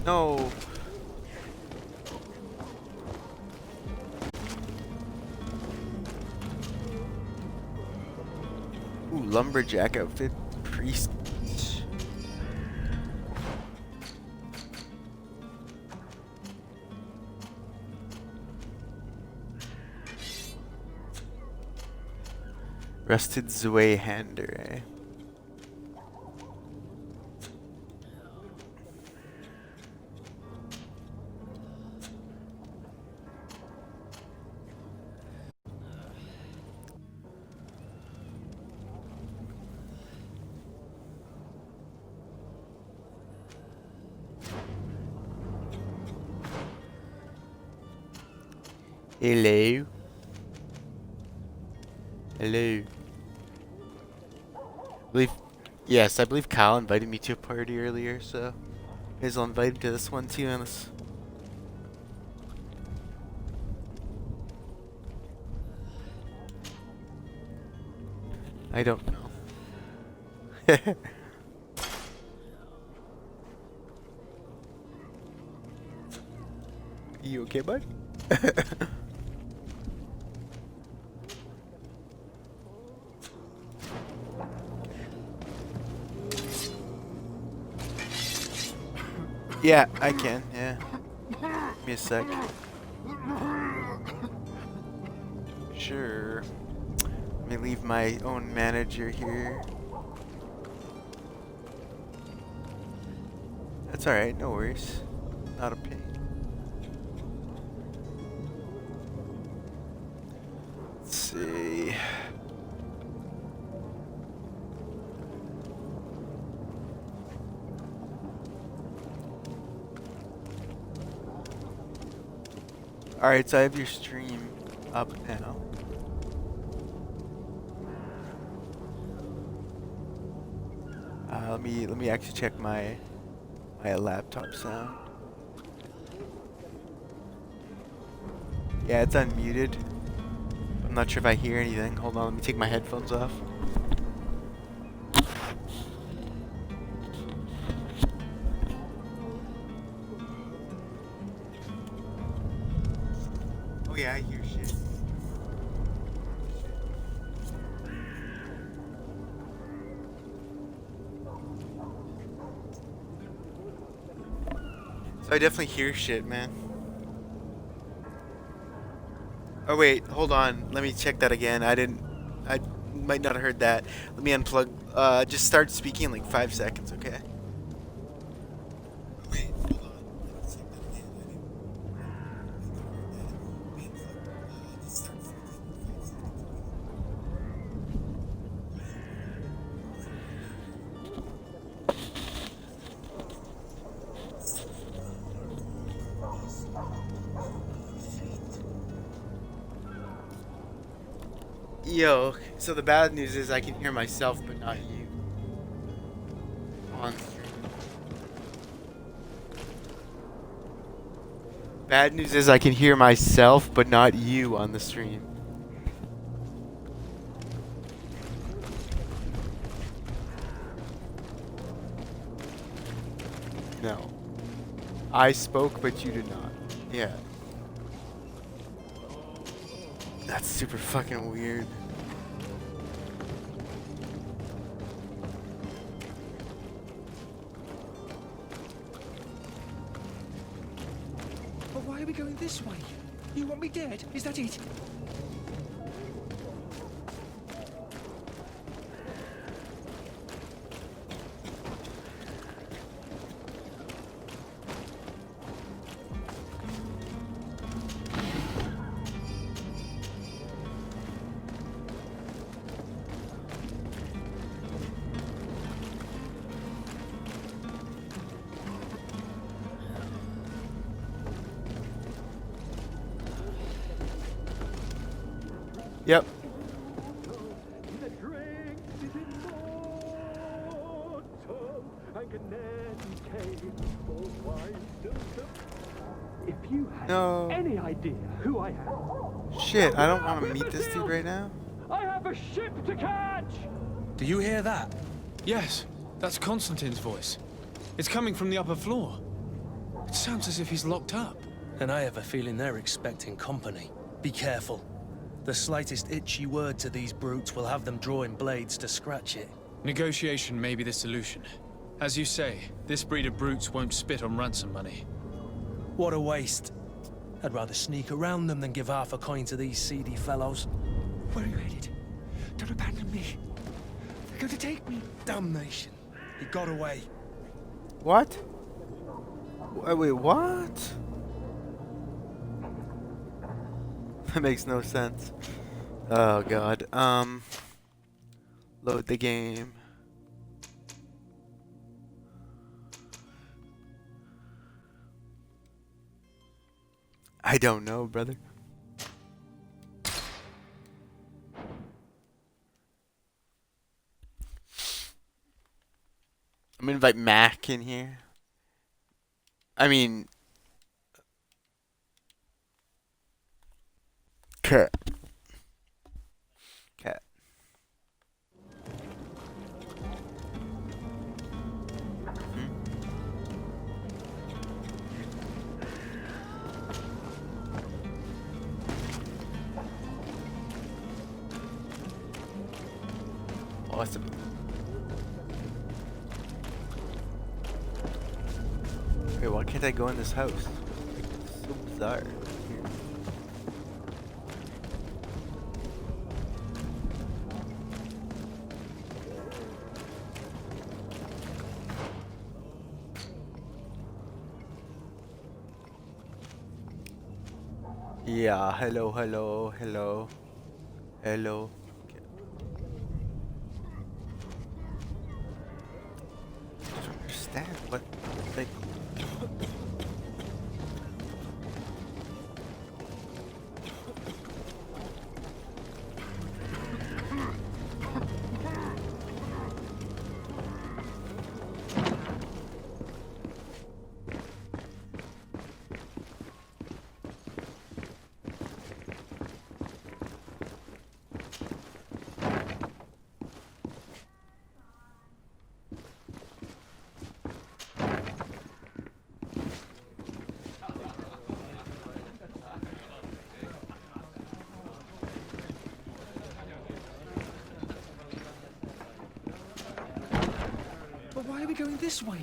No. Ooh, lumberjack outfit, priest. Rusted Zweihander, eh? Hello. Hello. Yes, I believe Kyle invited me to a party earlier, so may as well invite him to this one too, honest. I don't know. You okay, bud? Yeah, I can, yeah. Give me a sec. Sure. Let me leave my own manager here. That's alright, no worries. Not a pain. Let's see. Alright, so I have your stream up now. Let me actually check my laptop sound. Yeah, it's unmuted. I'm not sure if I hear anything. Hold on, let me take my headphones off. Oh yeah, I hear shit. So I definitely hear shit, man. Oh wait, hold on. Let me check that again. I might not have heard that. Let me unplug. Just start speaking in like 5 seconds, okay? Wait, hold on. Let me check that again. Just start speaking in 5 seconds. Yo, so the bad news is I can hear myself, but not you. On stream. Bad news is I can hear myself, but not you on the stream. No. I spoke, but you did not. Yeah. That's super fucking weird. But why are we going this way? You want me dead? Is that it? Yep. If you had No. any idea who I am, Shit, I don't want to meet this dude right now. I have a ship to catch! Do you hear that? Yes, that's Constantine's voice. It's coming from the upper floor. It sounds as if he's locked up. And I have a feeling they're expecting company. Be careful. The slightest itchy word to these brutes will have them drawing blades to scratch it. Negotiation may be the solution. As you say, this breed of brutes won't spit on ransom money. What a waste. I'd rather sneak around them than give half a coin to these seedy fellows. Where are you headed? Don't abandon me. They're going to take me. Damnation. He got away. What? Wait, what? That makes no sense. Oh god. Load the game. I don't know, brother. I'm gonna invite Mac in here. I mean, Cat. Cat. Awesome. Wait, why can't I go in this house? Like, it's so bizarre. Yeah, hello, hello, hello, hello. Okay. I don't understand what, like. But why are we going this way?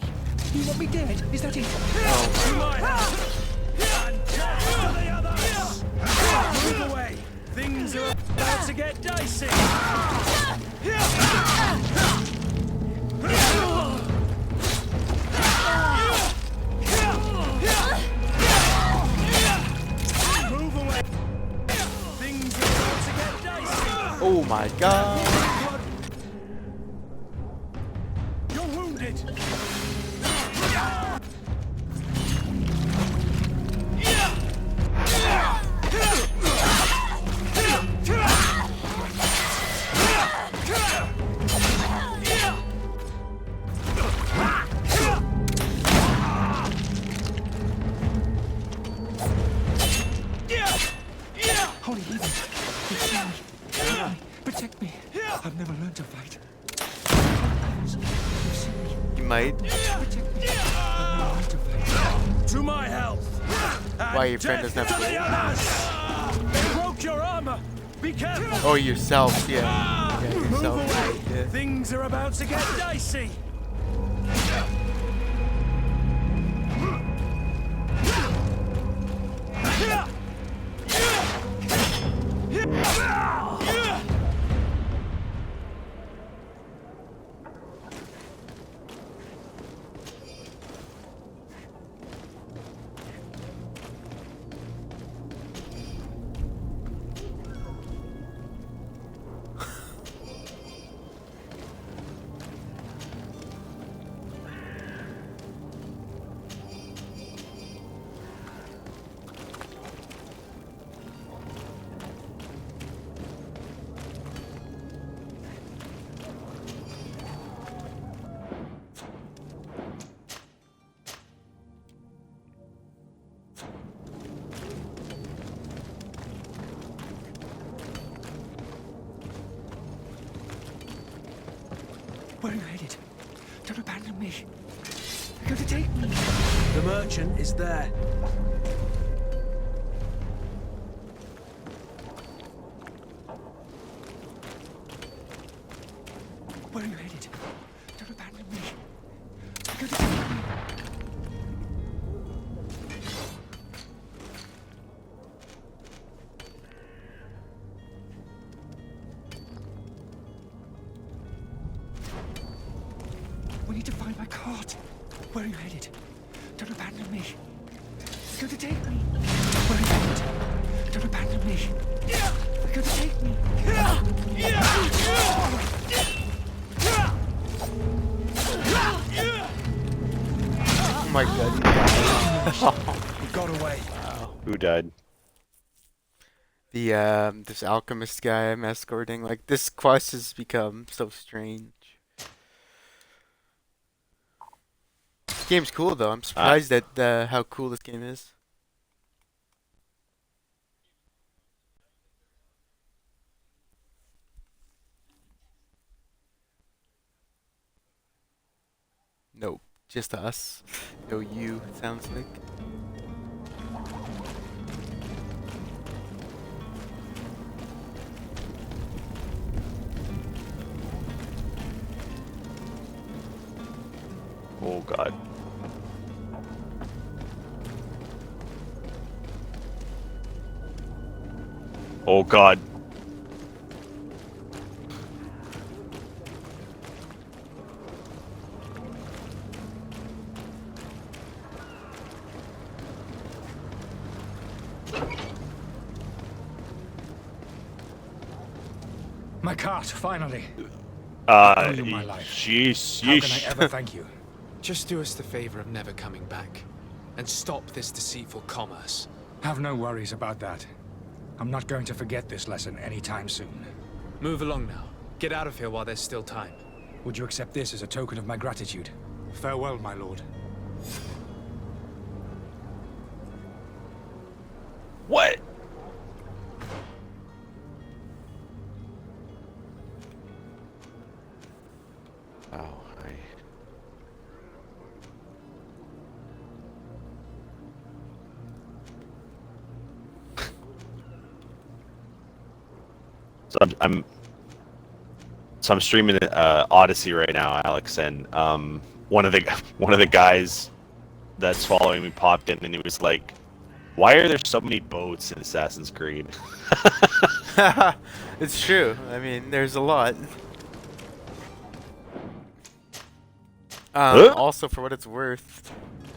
You want me dead? Is that it? To my house! And death to the others! Move away! Things are about to get dicey! Move away! Things are about to get dicey! Oh my god! You're wounded! Holy heavens! Protect me! Protect me! I've never learned to fight. You've seen me. You might. Protect me! I've never learned to fight. To my health! Why your friend doesn't have to the others! They broke your armor! Be careful! Oh, yourself, yeah. Yeah, Move yourself. away! Yeah. Things are about to get dicey! Where are you headed? Don't abandon me. You're going to take me. The merchant is there. Where are you headed? Don't abandon me. You're going to take me. We need to find my cart. Where are you headed? Don't abandon me. You're going to take me. Where are you headed? Don't abandon me. You're going to take me. Oh my god. You got away. Who died? The this alchemist guy I'm escorting, like this quest has become so strange. game's cool though. I'm surprised at how cool this game is. No, just us. No, you. It sounds like. Oh god. Oh god. My cart, finally. I owe you my life. Jeez, How can I ever thank you? Just do us the favor of never coming back, and stop this deceitful commerce. Have no worries about that. I'm not going to forget this lesson anytime soon. Move along now. Get out of here while there's still time. Would you accept this as a token of my gratitude? Farewell, my lord. What? Oh, So I'm streaming Odyssey right now, Alex, and one of the guys that's following me popped in, and he was like, "Why are there so many boats in Assassin's Creed?" It's true. I mean, there's a lot. Also, for what it's worth,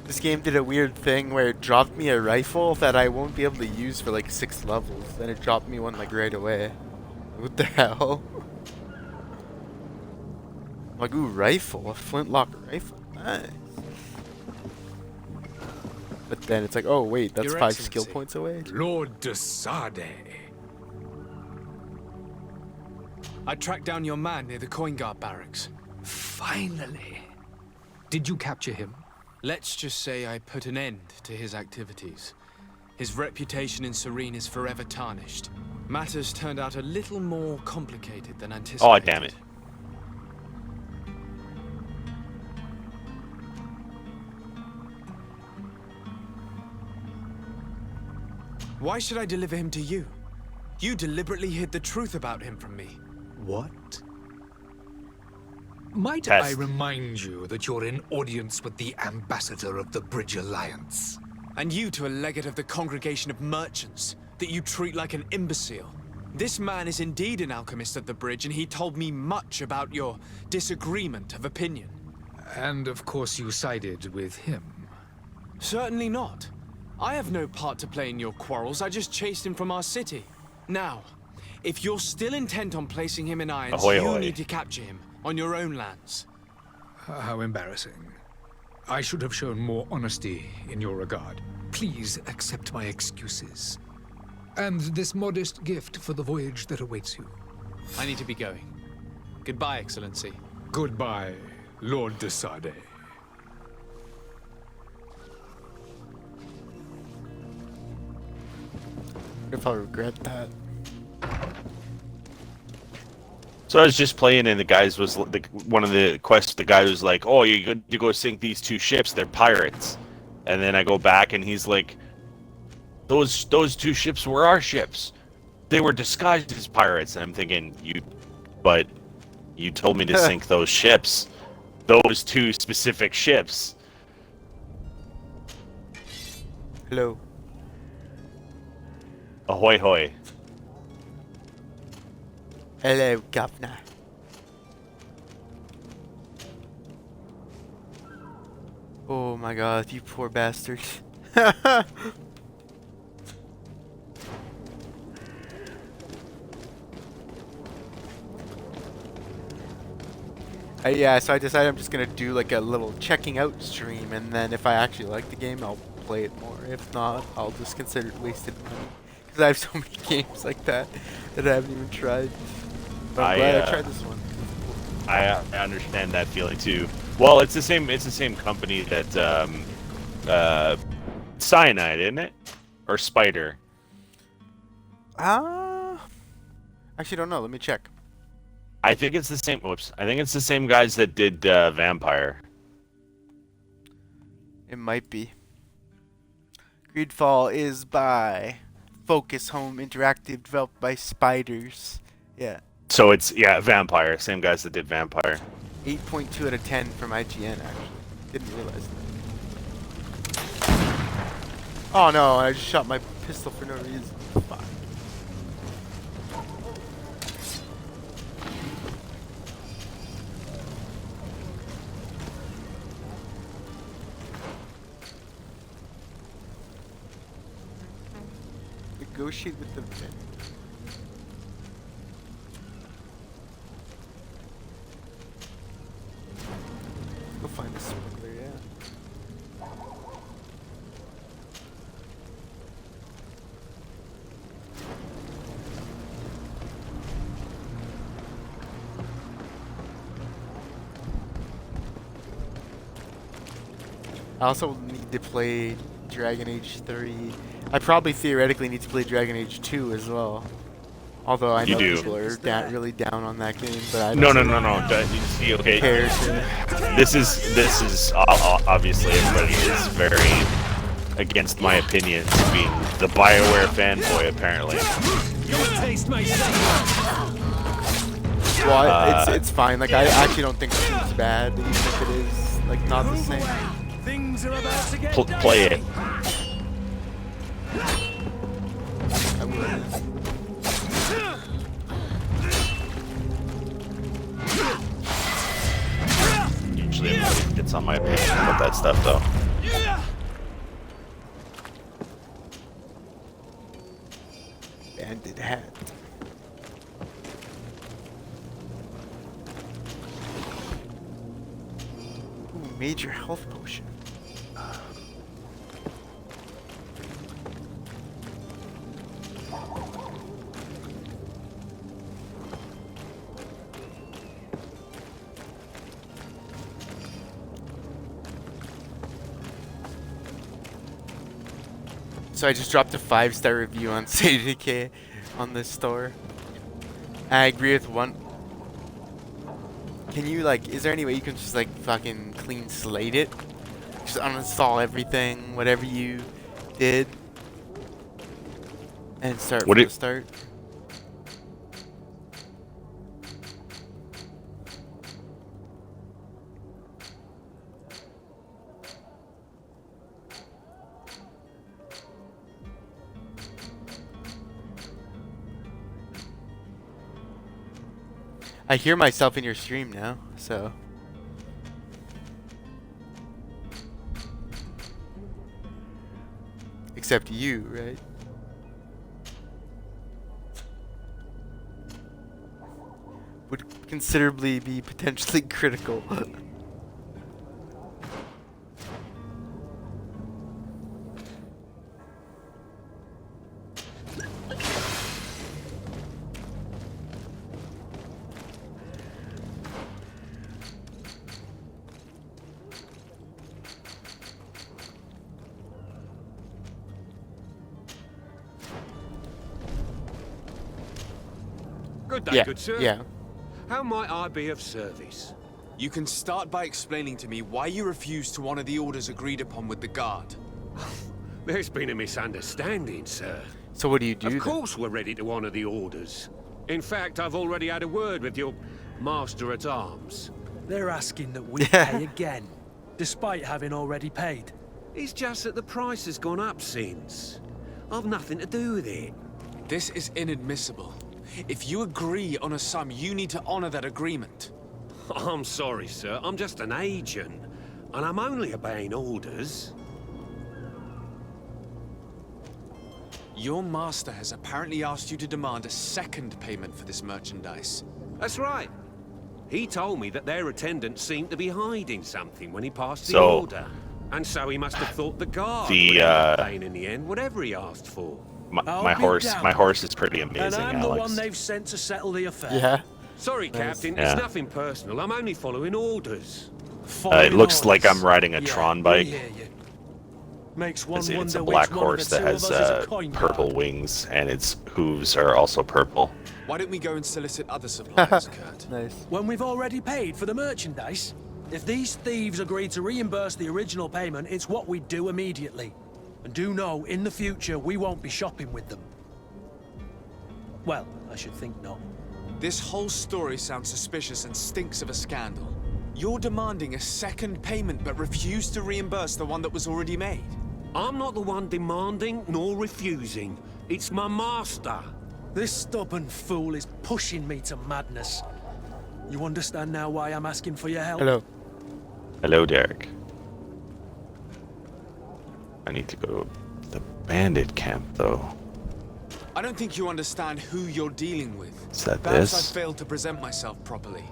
this game did a weird thing where it dropped me a rifle that I won't be able to use for like 6 levels. Then it dropped me one like right away. What the hell? I'm like, ooh, rifle, a flintlock rifle, nice. But then it's like, oh wait, that's Your 5 Excellency. skill points away. Lord de Sade. I tracked down your man near the coin guard barracks. Finally. Did you capture him? Let's just say I put an end to his activities. His reputation in Serene is forever tarnished. Matters turned out a little more complicated than anticipated. Oh, damn it. Why should I deliver him to you? You deliberately hid the truth about him from me. What? Might Test. I remind you that you're in audience with the ambassador of the Bridge Alliance? And you to a legate of the Congregation of Merchants that you treat like an imbecile. This man is indeed an alchemist of the bridge, and he told me much about your disagreement of opinion. And of course you sided with him. Certainly not. I have no part to play in your quarrels. I just chased him from our city. Now, if you're still intent on placing him in irons, Ahoy, you ahoy. need to capture him on your own lands. How embarrassing. I should have shown more honesty in your regard. Please accept my excuses. And this modest gift for the voyage that awaits you. I need to be going. Goodbye, Excellency. Goodbye, Lord de Sade. What if I regret that? So I was just playing, and the guys was one of the quests. The guy was like, "Oh, you go sink these 2 ships. They're pirates." And then I go back, and he's like, "Those 2 ships were our ships. They were disguised as pirates." And I'm thinking, but you told me to sink those ships, those 2 specific ships. Hello. Ahoy hoy. Hello, governor. Oh my god, you poor bastards. Yeah, so I decided I'm just gonna do like a little checking out stream, and then if I actually like the game, I'll play it more. If not, I'll just consider it wasted money. Because I have so many games like that that I haven't even tried. But I'm glad I tried this one. I understand that feeling too. Well, it's the same. It's the same company that Cyanide, isn't it? Or Spider? Actually, don't know. Let me check. I think it's the same. Whoops. I think it's the same guys that did Vampire. It might be. Greedfall is by Focus Home Interactive, developed by Spiders. Yeah. So it's Vampire. Same guys that did Vampire. 8.2 out of 10 from IGN. Actually, didn't realize that. Oh no! I just shot my pistol for no reason. Fuck. Negotiate with the vendor. Go find the smuggler, yeah. I also need to play Dragon Age 3. I probably theoretically need to play Dragon Age 2 as well. Although I know people are really down on that game, but I don't No. You see, okay. care. This is obviously everybody is very against my opinions, being the BioWare fanboy apparently. Well, it's fine. Like I actually don't think it's bad, even if it is like not the same. Things are about to get Play it. I would. Usually everybody gets on my opinion about that stuff, though. Bandit hat. Ooh, major health potion. So I just dropped a 5-star review on CDK on this store. I agree with one. Can you like, is there any way you can just like fucking clean slate it? Just uninstall everything, whatever you did, and start from the start? I hear myself in your stream now, so. Except you, right? Would considerably be potentially critical. Good day, good sir. Yeah. How might I be of service? You can start by explaining to me why you refused to honor the orders agreed upon with the guard. There's been a misunderstanding, sir. So what do you do Of course we're ready to honor the orders. In fact, I've already had a word with your master-at-arms. They're asking that we pay again, despite having already paid. It's just that the price has gone up since. I've nothing to do with it. This is inadmissible. If you agree on a sum, you need to honor that agreement. I'm sorry, sir. I'm just an agent. And I'm only obeying orders. Your master has apparently asked you to demand a second payment for this merchandise. That's right. He told me that their attendant seemed to be hiding something when he passed the So, order. And so he must have thought the guard would end up paying in the end whatever he asked for. My horse is pretty amazing, And I'm Alex. the one they've sent to settle the affair. Yeah. Sorry, Captain. Yeah. It's nothing personal. I'm only following orders. Following It looks like orders. I'm riding a Yeah, Tron we bike. hear you. Makes one It's wonder a which black one of horse the that two has of us is a coin purple guard. wings, and its hooves are also purple. Why don't we go and solicit other suppliers, Kurt? Nice. When we've already paid for the merchandise? If these thieves agree to reimburse the original payment, it's what we do immediately. And do know, in the future, we won't be shopping with them. Well, I should think not. This whole story sounds suspicious and stinks of a scandal. You're demanding a second payment but refuse to reimburse the one that was already made. I'm not the one demanding nor refusing. It's my master. This stubborn fool is pushing me to madness. You understand now why I'm asking for your help? Hello. Hello, Derek. I need to go to the bandit camp, though. I don't think you understand who you're dealing with. Is that Perhaps this? I failed to present myself properly.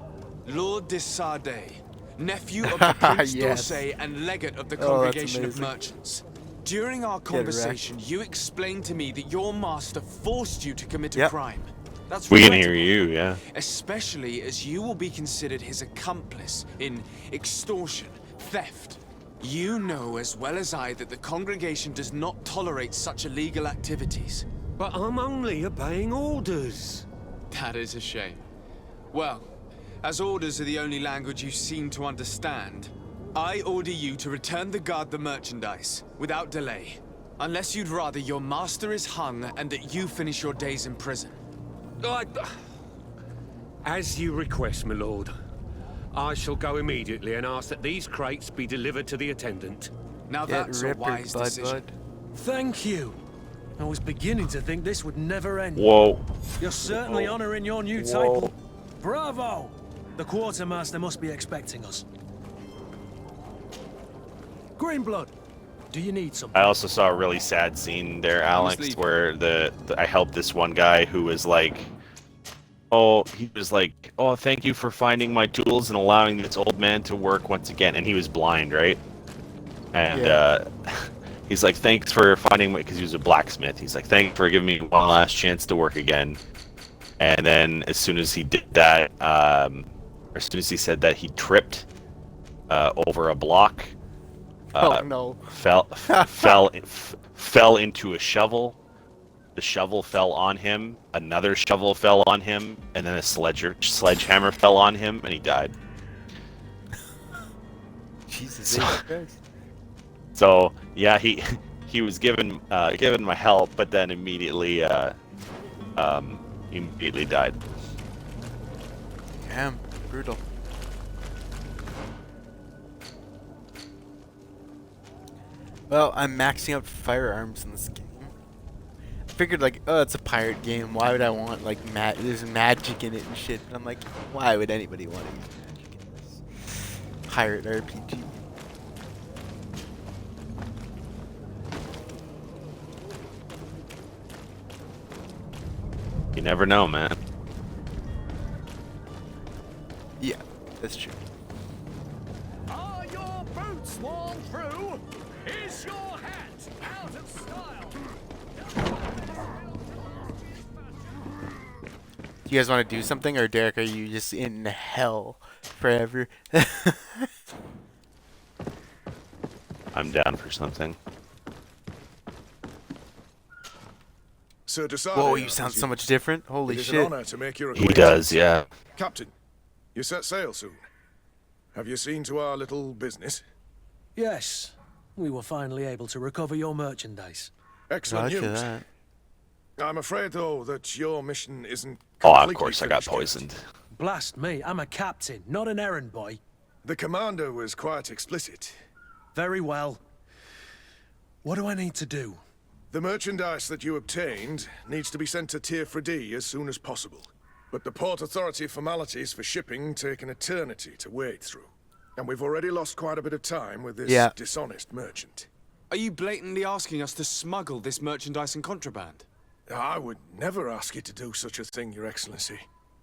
Lord de Sardet, nephew of the Prince Yes. d'Orsay and legate of the Oh, that's Congregation of amazing. Merchants. During our wrecked. conversation, you explained to me that your master forced you to commit a Yep. crime. That's We can regrettable, hear you, yeah. especially as you will be considered his accomplice in extortion, theft. You know as well as I that the congregation does not tolerate such illegal activities. But I'm only obeying orders. That is a shame. Well, as orders are the only language you seem to understand, I order you to return the guard the merchandise, without delay. Unless you'd rather your master is hung and that you finish your days in prison. As you request, my lord. I shall go immediately and ask that these crates be delivered to the attendant. Now Get that's a rippered, wise bud, decision. bud. Thank you. I was beginning to think this would never end. Whoa. You're certainly Whoa. honoring your new Whoa. title. Bravo! The quartermaster must be expecting us. Greenblood, do you need something? I also saw a really sad scene there, Alex, leaving. where I helped this one guy who was like, oh, thank you for finding my tools and allowing this old man to work once again. And he was blind, right? And he's like, thanks for finding me, because he was a blacksmith. He's like, thanks for giving me one last chance to work again. And then as soon as he did that, as soon as he said that, he tripped over a block. Oh no. Fell into a shovel. The shovel fell on him. Another shovel fell on him, and then a sledgehammer fell on him, and he died. Jesus Christ. So yeah, he was given my help, but then immediately died. Damn, brutal. Well, I'm maxing out firearms in this game. I figured like, oh, it's a pirate game. Why would I want like there's magic in it and shit? But I'm like, why would anybody want to use magic in this pirate RPG? You never know, man. Yeah, that's true. Are your boots worn through? Is your hat out of style? Do you guys want to do something, or Derek, are you just in hell forever? I'm down for something. Sir Desade, Whoa, I you sound so presume. much different. Holy It is shit. an honor to make your He acquaintance. does, yeah. Captain, you set sail soon. Have you seen to our little business? Yes, we were finally able to recover your merchandise. Excellent Roger news. that. I'm afraid, though, that your mission isn't Oh, of completely course I got finished yet. poisoned. Blast me, I'm a captain, not an errand boy. The commander was quite explicit. Very well. What do I need to do? The merchandise that you obtained needs to be sent to Tier 4D as soon as possible. But the Port Authority formalities for shipping take an eternity to wade through. And we've already lost quite a bit of time with this dishonest merchant. Are you blatantly asking us to smuggle this merchandise and contraband? I would never ask you to do such a thing, Your Excellency.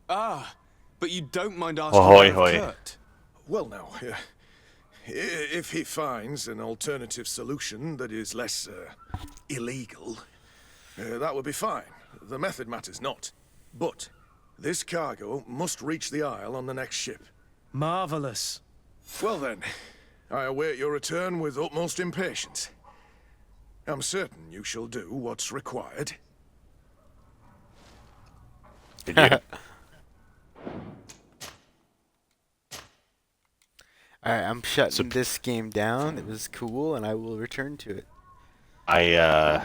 Ah, but you don't mind asking Ahoy, that of hoy. Kurt. Well, no. If he finds an alternative solution that is less illegal, that would be fine. The method matters not. But this cargo must reach the Isle on the next ship. Marvelous. Well then, I await your return with utmost impatience. I'm certain you shall do what's required. Did you? Alright, I'm shutting this game down. It was cool, and I will return to it. I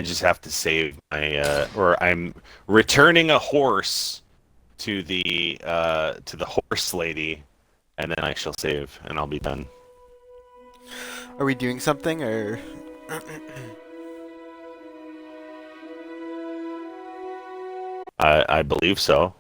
just have to save my or I'm returning a horse to the horse lady, and then I shall save, and I'll be done. Are we doing something, or? I believe so.